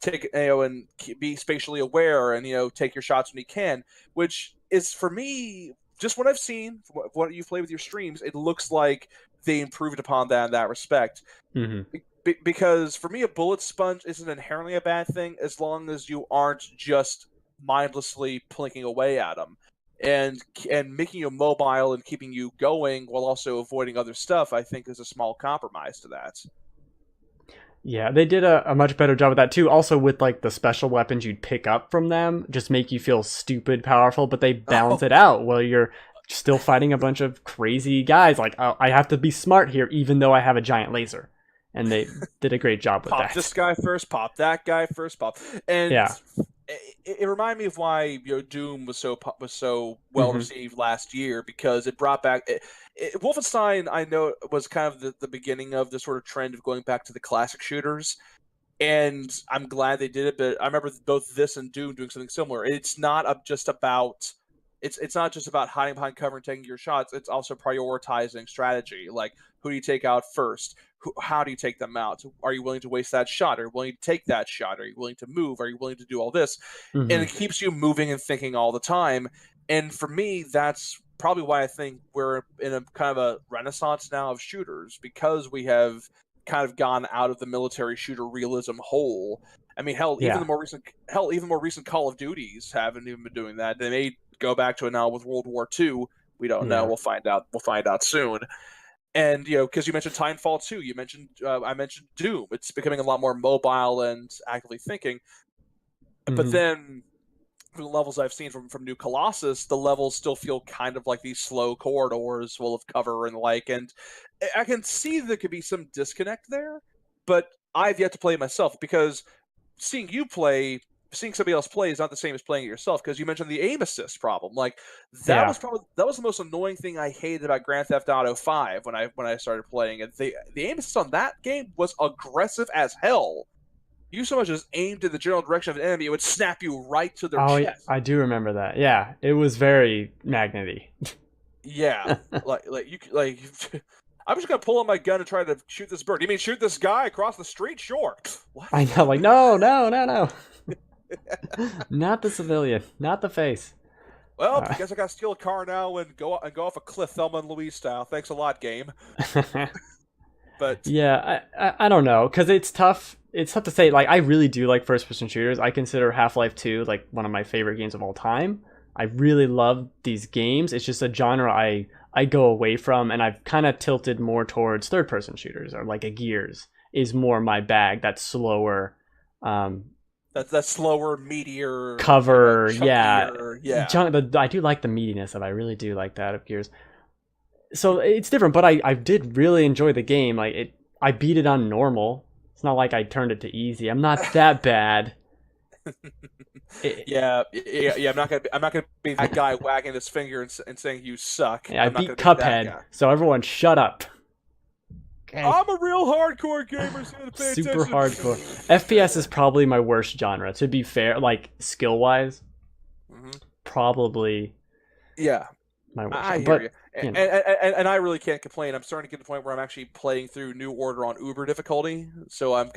take and be spatially aware and take your shots when you can, which is for me just what I've seen, what you've played with your streams. It looks like they improved upon that in that respect. Mm-hmm. Because for me, a bullet sponge isn't inherently a bad thing as long as you aren't just mindlessly plinking away at them. And making you mobile and keeping you going while also avoiding other stuff, I think, is a small compromise to that. Yeah, they did a much better job of that too. Also with like the special weapons you'd pick up from them just make you feel stupid powerful, but they balance it out while you're still fighting a bunch of crazy guys. Like, oh, I have to be smart here even though I have a giant laser. And they did a great job with Pop that. this guy first, pop that guy first, pop. And yeah. It reminded me of why Doom was so well received last year, because it brought back Wolfenstein. I know was kind of the beginning of the sort of trend of going back to the classic shooters, and I'm glad they did it. But I remember both this and Doom doing something similar. It's not just about hiding behind cover and taking your shots. It's also prioritizing strategy. Like, who do you take out first? How do you take them out? Are you willing to waste that shot? Are you willing to take that shot? Are you willing to move? Are you willing to do all this? And it keeps you moving and thinking all the time. And for me, that's probably why I think we're in a kind of a renaissance now of shooters, because we have kind of gone out of the military shooter realism hole. I mean, even the more recent Call of Duties haven't even been doing that. They may go back to it now with World War II. We don't know. We'll find out. We'll find out soon. And because you mentioned Titanfall 2, I mentioned Doom. It's becoming a lot more mobile and actively thinking. But then, from the levels I've seen from New Colossus, the levels still feel kind of like these slow corridors full of cover and like. And I can see there could be some disconnect there, but I've yet to play it myself, because seeing somebody else play is not the same as playing it yourself, because you mentioned the aim assist problem. Like that was the most annoying thing I hated about Grand Theft Auto 5 when I started playing it. The aim assist on that game was aggressive as hell. You so much as aimed in the general direction of an enemy, it would snap you right to their chest. I do remember that. Yeah, it was very magnety. Yeah, I'm just gonna pull out my gun and try to shoot this bird. You mean shoot this guy across the street? Sure. What? I know, like no. Not the civilian, not the face. Well, I guess I gotta steal a car now and go off a cliff, Thelma and Louise style. Thanks a lot, game. But yeah, I don't know, because it's tough. It's tough to say. Like, I really do like first-person shooters. I consider Half-Life 2 like one of my favorite games of all time. I really love these games. It's just a genre I go away from, and I've kind of tilted more towards third-person shooters, or like a Gears is more my bag. That's slower. That slower, meatier cover, chunkier, I do like the meatiness of it. I really do like that of Gears. So it's different, but I did really enjoy the game. Like I beat it on normal. It's not like I turned it to easy. I'm not that bad. Yeah. I'm not gonna be that guy wagging his finger and saying you suck. Yeah, I beat Cuphead, so everyone shut up. Okay. I'm a real hardcore gamer, so pay super attention. hardcore. FPS is probably my worst genre, to be fair. Like skill wise, probably. Yeah, my worst. I hear you. And I really can't complain. I'm starting to get to the point where I'm actually playing through New Order on Uber difficulty, so I'm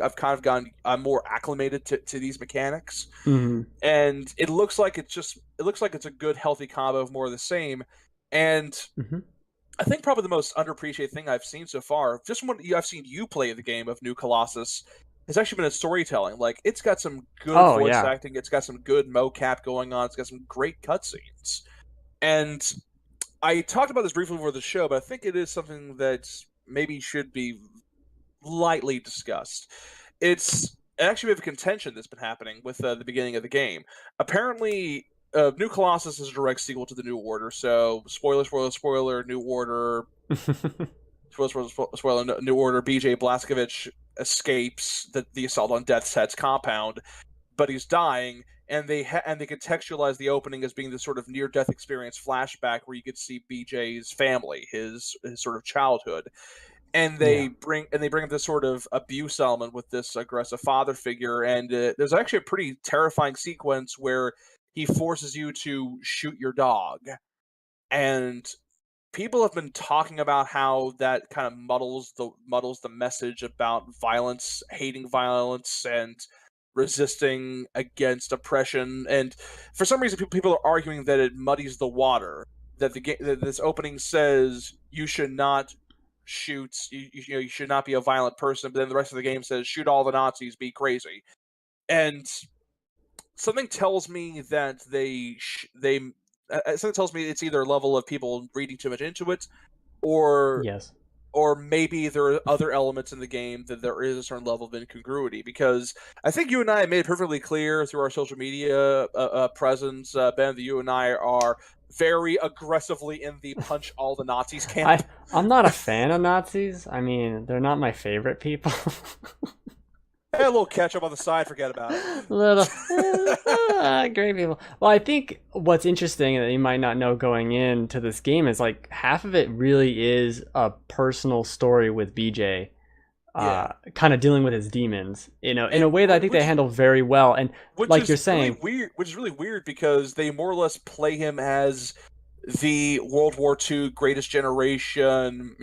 more acclimated to these mechanics, and it looks like it's a good healthy combo of more of the same, and. I think probably the most underappreciated thing I've seen so far, just when I've seen you play the game of New Colossus, has actually been its storytelling. Like, it's got some good Oh voice yeah. acting, it's got some good mocap going on, it's got some great cutscenes. And I talked about this briefly before the show, but I think it is something that maybe should be lightly discussed. It's actually a bit of contention that's been happening with the beginning of the game. Apparently, New Colossus is a direct sequel to the New Order, so spoiler, spoiler, spoiler, New Order, spoiler, spoiler, spoiler, New Order, BJ Blazkowicz escapes the assault on Death's Head's compound, but he's dying, and they contextualize the opening as being this sort of near death experience flashback where you could see BJ's family, his sort of childhood, and Yeah. they bring up this sort of abuse element with this aggressive father figure, and there's actually a pretty terrifying sequence where he forces you to shoot your dog, and people have been talking about how that kind of muddles the message about violence, hating violence, and resisting against oppression. And for some reason, people are arguing that it muddies the water. That that this opening says you should not shoot, you should not be a violent person, but then the rest of the game says shoot all the Nazis, be crazy. And something tells me that something tells me it's either a level of people reading too much into it, or Yes. or maybe there are other elements in the game that there is a certain level of incongruity. Because I think you and I made perfectly clear through our social media presence, Ben, that you and I are very aggressively in the punch all the Nazis camp. I'm not a fan of Nazis. I mean, they're not my favorite people. Hey, a little ketchup on the side, forget about it. Little great people. Well, I think what's interesting that you might not know going into this game is like half of it really is a personal story with BJ, Yeah. kind of dealing with his demons, in a way that I think they Which handle very well. And like you're is really saying, weird. Which is really weird because they more or less play him as the World War II greatest generation,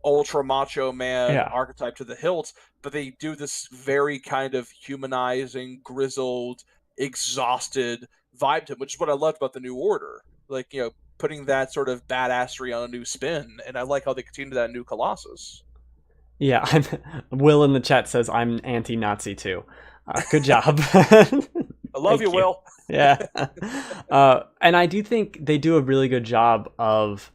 ultra macho man yeah, archetype to the hilt, but they do this very kind of humanizing, grizzled, exhausted vibe to him, which is what I loved about the New Order. Like, putting that sort of badassery on a new spin, and I like how they continue that in New Colossus. yeah. Will in the chat says I'm anti-Nazi too. Good job. I love you, Thank you. Will. Yeah. And I do think they do a really good job of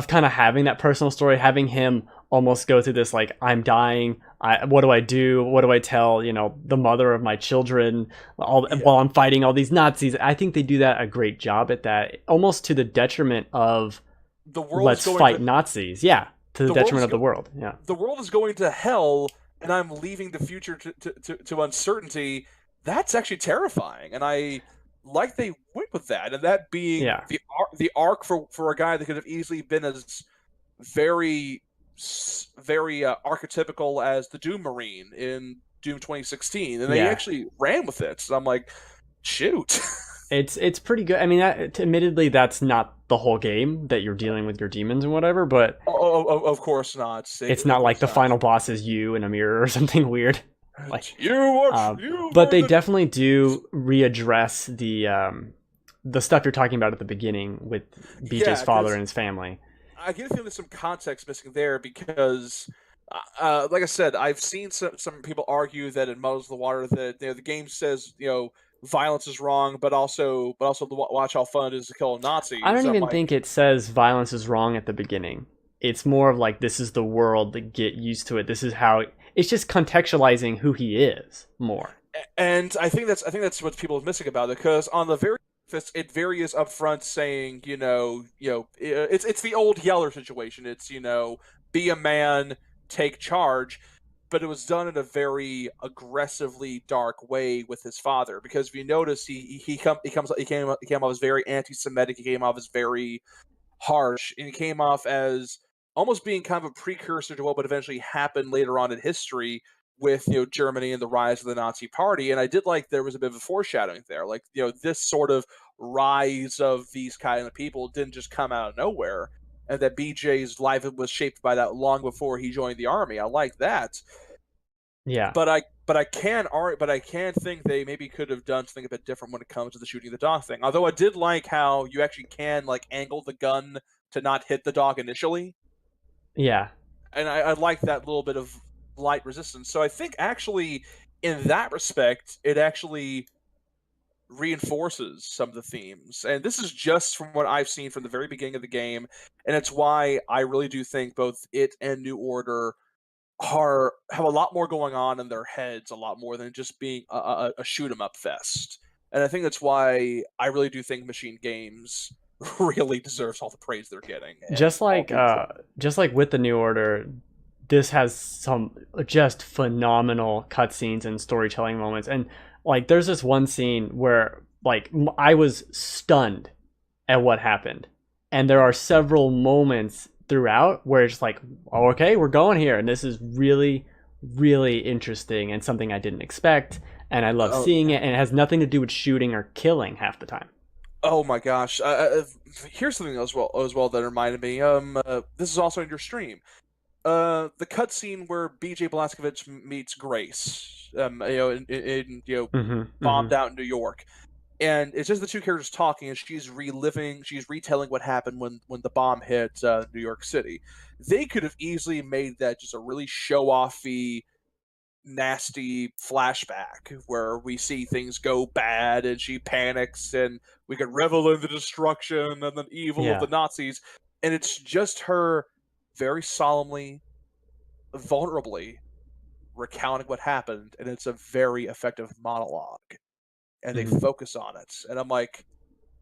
kind of having that personal story, having him almost go through this like, I'm dying. What do I do? What do I tell, the mother of my children while I'm fighting all these Nazis? I think they do that a great job at that, almost to the detriment of The world let's fight Nazis. Yeah, to the detriment of the world. Yeah. The world is going to hell, and I'm leaving the future to uncertainty. That's actually terrifying, and I like they went with that, and that being Yeah. the arc for a guy that could have easily been as very very archetypical as the Doom Marine in Doom 2016, and they Yeah. actually ran with it. So I'm like, shoot. It's pretty good. I mean, admittedly, that's not the whole game that you're dealing with your demons and whatever, but Of course not. it's not like the final boss is you in a mirror or something weird. Like but they definitely do readdress the stuff you're talking about at the beginning with BJ's father and his family. I get a feeling there's some context missing there because, like I said, I've seen some people argue that it muddles the water. That the game says violence is wrong, but also watch how fun it is to kill Nazis. I don't even think it says violence is wrong at the beginning. It's more of like, this is the world, to get used to it. This is how it's just contextualizing who he is more. And I think that's what people are missing about it, because on the very it very is upfront saying, it's the old Yeller situation. It's, be a man, take charge, but it was done in a very aggressively dark way with his father. Because if you notice, he came off as very anti-Semitic. He came off as very harsh, and he came off as almost being kind of a precursor to what would eventually happen later on in history with Germany and the rise of the Nazi Party. And I did like there was a bit of a foreshadowing there, like this sort of rise of these kind of people didn't just come out of nowhere, and that BJ's life was shaped by that long before he joined the army. I like that. Yeah. But I can think they maybe could have done something a bit different when it comes to the shooting the dog thing. Although I did like how you actually can like angle the gun to not hit the dog initially. Yeah. And I like that little bit of light resistance. So I think actually, in that respect, it actually reinforces some of the themes. And this is just from what I've seen from the very beginning of the game. And it's why I really do think both it and New Order have a lot more going on in their heads, a lot more than just being a shoot 'em up fest. And I think that's why I really do think Machine Games really deserves all the praise they're getting. And Just like with the New Order, this has some just phenomenal cutscenes and storytelling moments. And like there's this one scene where like I was stunned at what happened. And there are several moments throughout where it's like, oh, okay, we're going here. And this is really, really interesting and something I didn't expect. And I love seeing it. And it has nothing to do with shooting or killing half the time. Oh my gosh! Here's something as well that reminded me. This is also in your stream. The cutscene where BJ Blazkowicz meets Grace. Bombed out in New York, and it's just the two characters talking, and she's retelling what happened when the bomb hit New York City. They could have easily made that just a really show-offy, nasty flashback where we see things go bad and she panics and we can revel in the destruction and the evil of the Nazis, and it's just her very solemnly, vulnerably recounting what happened, and it's a very effective monologue, and they focus on it, and I'm like,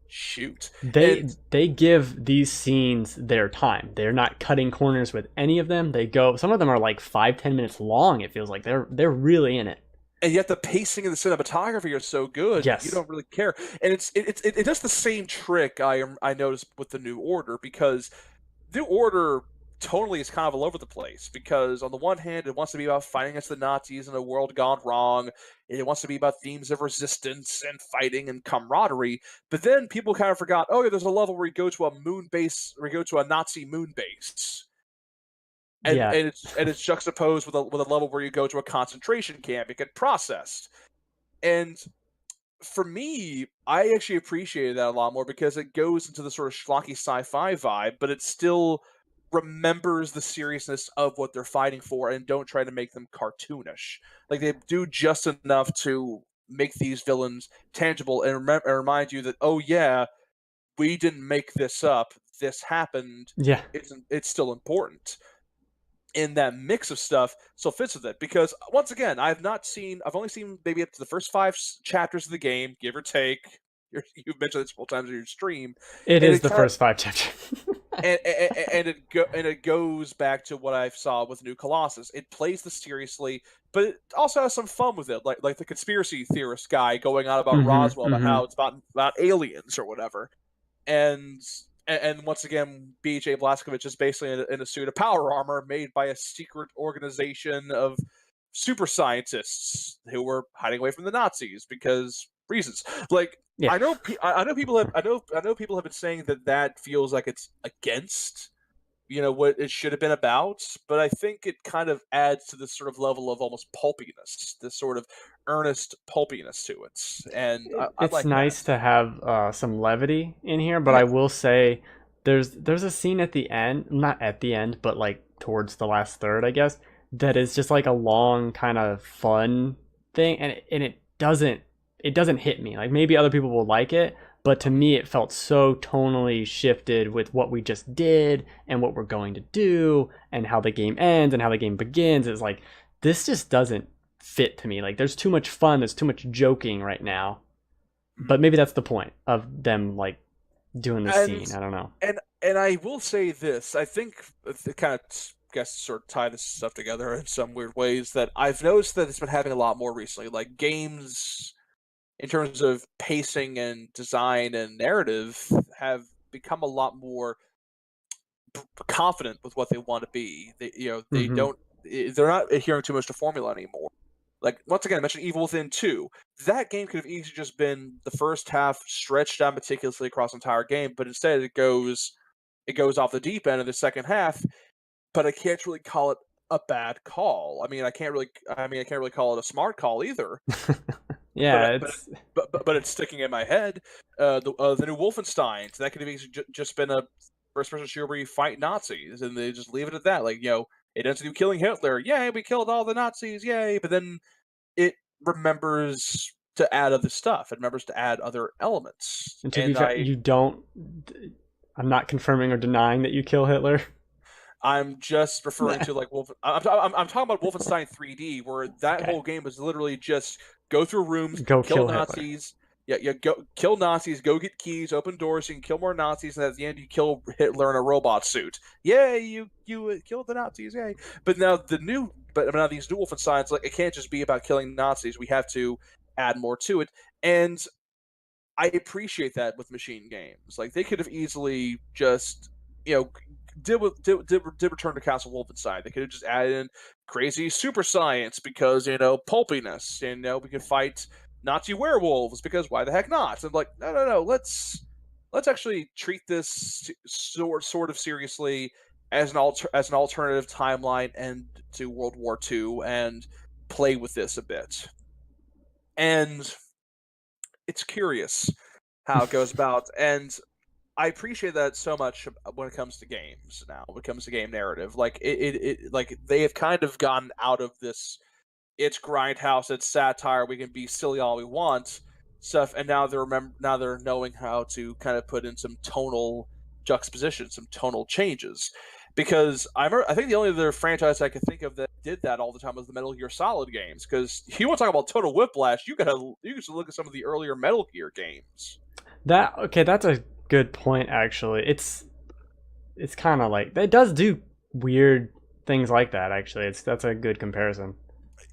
shoot. They give these scenes their time. They're not cutting corners with any of them. Some of them are like 5-10 minutes long. It feels like they're really in it. And yet the pacing and the cinematography are so good. Yes. You don't really care. And it does the same trick I noticed with the New Order, because New Order tonally is kind of all over the place, because on the one hand it wants to be about fighting against the Nazis in a world gone wrong, it wants to be about themes of resistance and fighting and camaraderie, but then people kind of forgot, oh yeah, there's a level where you go to a moon base, or you go to a Nazi moon base, and it's juxtaposed with a level where you go to a concentration camp and get processed. And for me, I actually appreciated that a lot more, because it goes into the sort of schlocky sci-fi vibe, but it still remembers the seriousness of what they're fighting for and don't try to make them cartoonish. Like, they do just enough to make these villains tangible and remind you that, oh yeah, we didn't make this up. This happened. Yeah. It's still important. In that mix of stuff still fits with it, because once again, I've only seen maybe up to the first 5 chapters of the game, give or take. You've mentioned this several times in your stream. It is the first 5 chapters. and it goes back to what I saw with New Colossus. It plays this seriously, but it also has some fun with it, like the conspiracy theorist guy going on about Roswell, about how it's about aliens or whatever. And once again, BJ Blazkowicz is basically in a suit of power armor made by a secret organization of super scientists who were hiding away from the Nazis because reasons. Like, I know people have been saying that feels like it's against, what it should have been about, but I think it kind of adds to this sort of level of almost pulpiness, this sort of earnest pulpiness to it, and it's like nice that. to have some levity in here. But I will say, there's a scene at the end, not at the end, but like towards the last third, I guess, that is just like a long kind of fun thing, and it doesn't hit me. Like, maybe other people will like it, but to me it felt so tonally shifted with what we just did and what we're going to do and how the game ends and how the game begins. It's like, this just doesn't fit to me. Like, there's too much fun, there's too much joking right now. But maybe that's the point of them like doing this scene. I don't know. And I will say this, I think it kind of sort of tie this stuff together in some weird ways, that I've noticed that it's been having a lot more recently. Like, games, in terms of pacing and design and narrative, have become a lot more confident with what they want to be. They're not adhering too much to formula anymore. Like, once again, I mentioned Evil Within 2. That game could have easily just been the first half stretched out meticulously across the entire game, but instead it goes off the deep end in the second half. But I can't really call it a bad call. I can't really call it a smart call either. Yeah, but it's sticking in my head. The new Wolfenstein, that could have just been first-person shooter where you fight Nazis, and they just leave it at that. Like, it ends with you killing Hitler. Yay, we killed all the Nazis. Yay! But then it remembers to add other stuff. It remembers to add other elements. And to be fair, I'm not confirming or denying that you kill Hitler. I'm just referring to like I'm talking about Wolfenstein 3D, where that whole game was literally just go through rooms, kill Nazis. Yeah, go kill Nazis, go get keys, open doors, you can kill more Nazis, and at the end you kill Hitler in a robot suit. Yay, you killed the Nazis, yay! But now these new Wolfensteins, like, it can't just be about killing Nazis. We have to add more to it, and I appreciate that with machine games. Like, they could have easily just did Return to Castle Wolfenstein. They could have just added in crazy super science because pulpiness, and we could fight Nazi werewolves because why the heck not? And like, no, let's actually treat this sort of seriously as an alternative timeline and to World War II, and play with this a bit. And it's curious how it goes about, and I appreciate that so much when it comes to games now. When it comes to game narrative, like it like they have kind of gotten out of this. It's grindhouse, it's satire. We can be silly all we want stuff, and now they're knowing how to kind of put in some tonal juxtaposition, some tonal changes. Because I think the only other franchise I could think of that did that all the time was the Metal Gear Solid games. Because you want to talk about total whiplash, you should look at some of the earlier Metal Gear games. That's a good point. Actually, it's kind of like it does do weird things like that. Actually, that's a good comparison.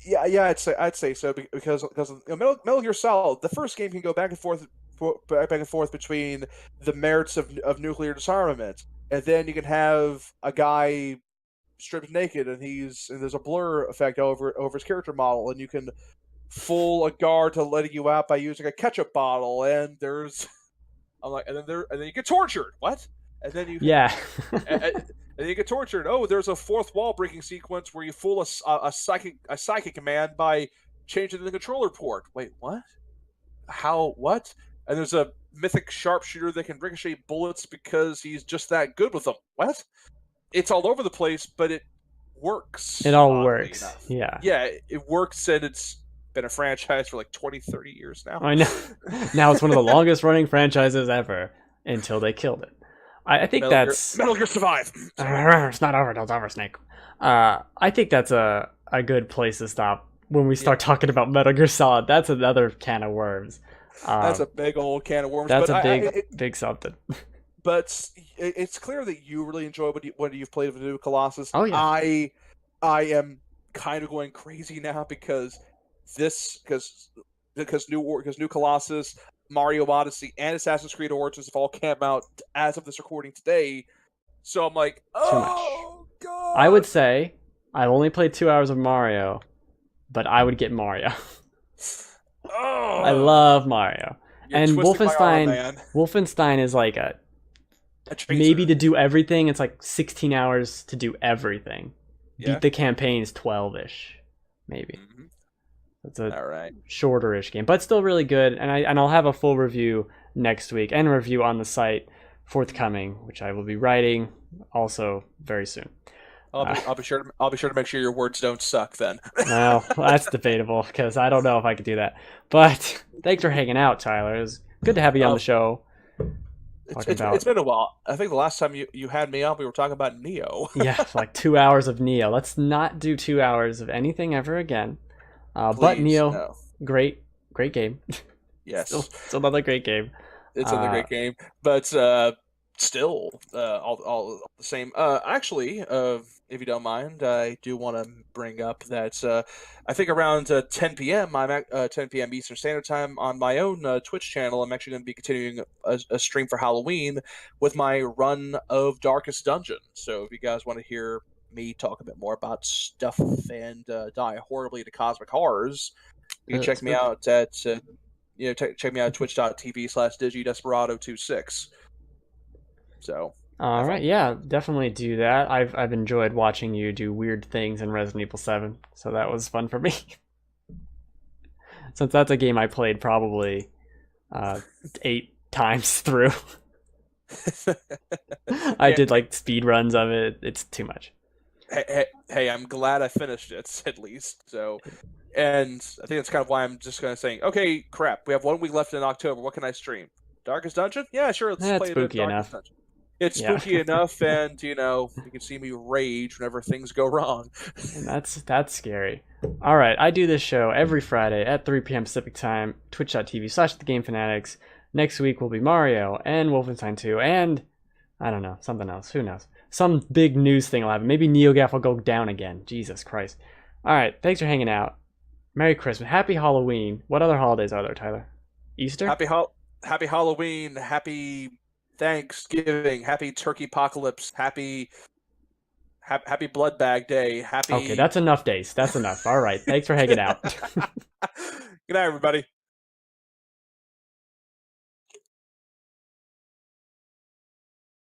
Yeah, I'd say so because Metal Gear Solid, the first game can go back and forth between the merits of nuclear disarmament, and then you can have a guy stripped naked and there's a blur effect over his character model, and you can fool a guard to letting you out by using a ketchup bottle, and there's and then you get tortured. What? And then you and then you get tortured. Oh, there's a fourth wall breaking sequence where you fool a psychic command by changing the controller port. Wait, what? How? What? And there's a mythic sharpshooter that can ricochet bullets because he's just that good with them. What? It's all over the place, but it works. It all works. Enough. Yeah. Yeah, it works, and it's been a franchise for like 20, 30 years now. I know. Now it's one of the longest running franchises ever until they killed it. I think Metal Gear Survive. It's not over. It's over, Snake. I think that's a good place to stop when we start talking about Metal Gear Solid. That's another can of worms. That's a big old can of worms. That's big something. But it's clear that you really enjoy what you've played with the new Colossus. Oh yeah. I am kind of going crazy now because new Colossus, Mario Odyssey, and Assassin's Creed Origins have all come out as of this recording today. So I'm like, oh god! I would say I've only played 2 hours of Mario, but I would get Mario. Oh, I love Mario. And Wolfenstein. Wolfenstein is like maybe to do everything. It's like 16 hours to do everything. Yeah. Beat the campaigns 12-ish, maybe. Mm-hmm. It's a shorter-ish game, but still really good. And I'll have a full review next week and review on the site forthcoming, which I will be writing also very soon. I'll be sure to make sure your words don't suck then. Well, that's debatable because I don't know if I could do that. But thanks for hanging out, Tyler. It was good to have you on the show. It's been a while. I think the last time you had me on, we were talking about Neo. Yeah, like 2 hours of Neo. Let's not do 2 hours of anything ever again. But Neo, no. Great game. Yes, it's another great game. It's another great game, but still, all the same. Actually, if you don't mind, I do want to bring up that I think around 10 p.m. I'm at 10 p.m. Eastern Standard Time on my own Twitch channel. I'm actually going to be continuing a stream for Halloween with my run of Darkest Dungeon. So if you guys want to hear me talk a bit more about stuff and die horribly to cosmic horrors, you can check me out at check me out at twitch.tv/digidesperado26. So all right, yeah, definitely do that. I've enjoyed watching you do weird things in Resident Evil 7, so that was fun for me. Since that's a game I played probably 8 times through. I did like speed runs of it. It's too much. Hey, I'm glad I finished it at least. So, and I think that's kind of why I'm just kind of saying, okay, crap, we have 1 week left in October. What can I stream? Darkest Dungeon? Yeah, sure. Let's That's play a bit of spooky Darkest enough. Dungeon. It's Yeah. spooky enough, and you can see me rage whenever things go wrong. And that's scary. All right, I do this show every Friday at 3 p.m. Pacific time, twitch.tv/thegamefanatics. Next week will be Mario and Wolfenstein 2 and I don't know, something else. Who knows? Some big news thing will happen. Maybe NeoGAF will go down again. Jesus Christ. All right, thanks for hanging out. Merry Christmas. Happy Halloween. What other holidays are there, Tyler? Easter? Happy Halloween, happy Thanksgiving, happy Turkey Apocalypse, happy Blood Bag Day, happy. Okay, that's enough days. That's enough. All right, thanks for hanging out. Good night, everybody.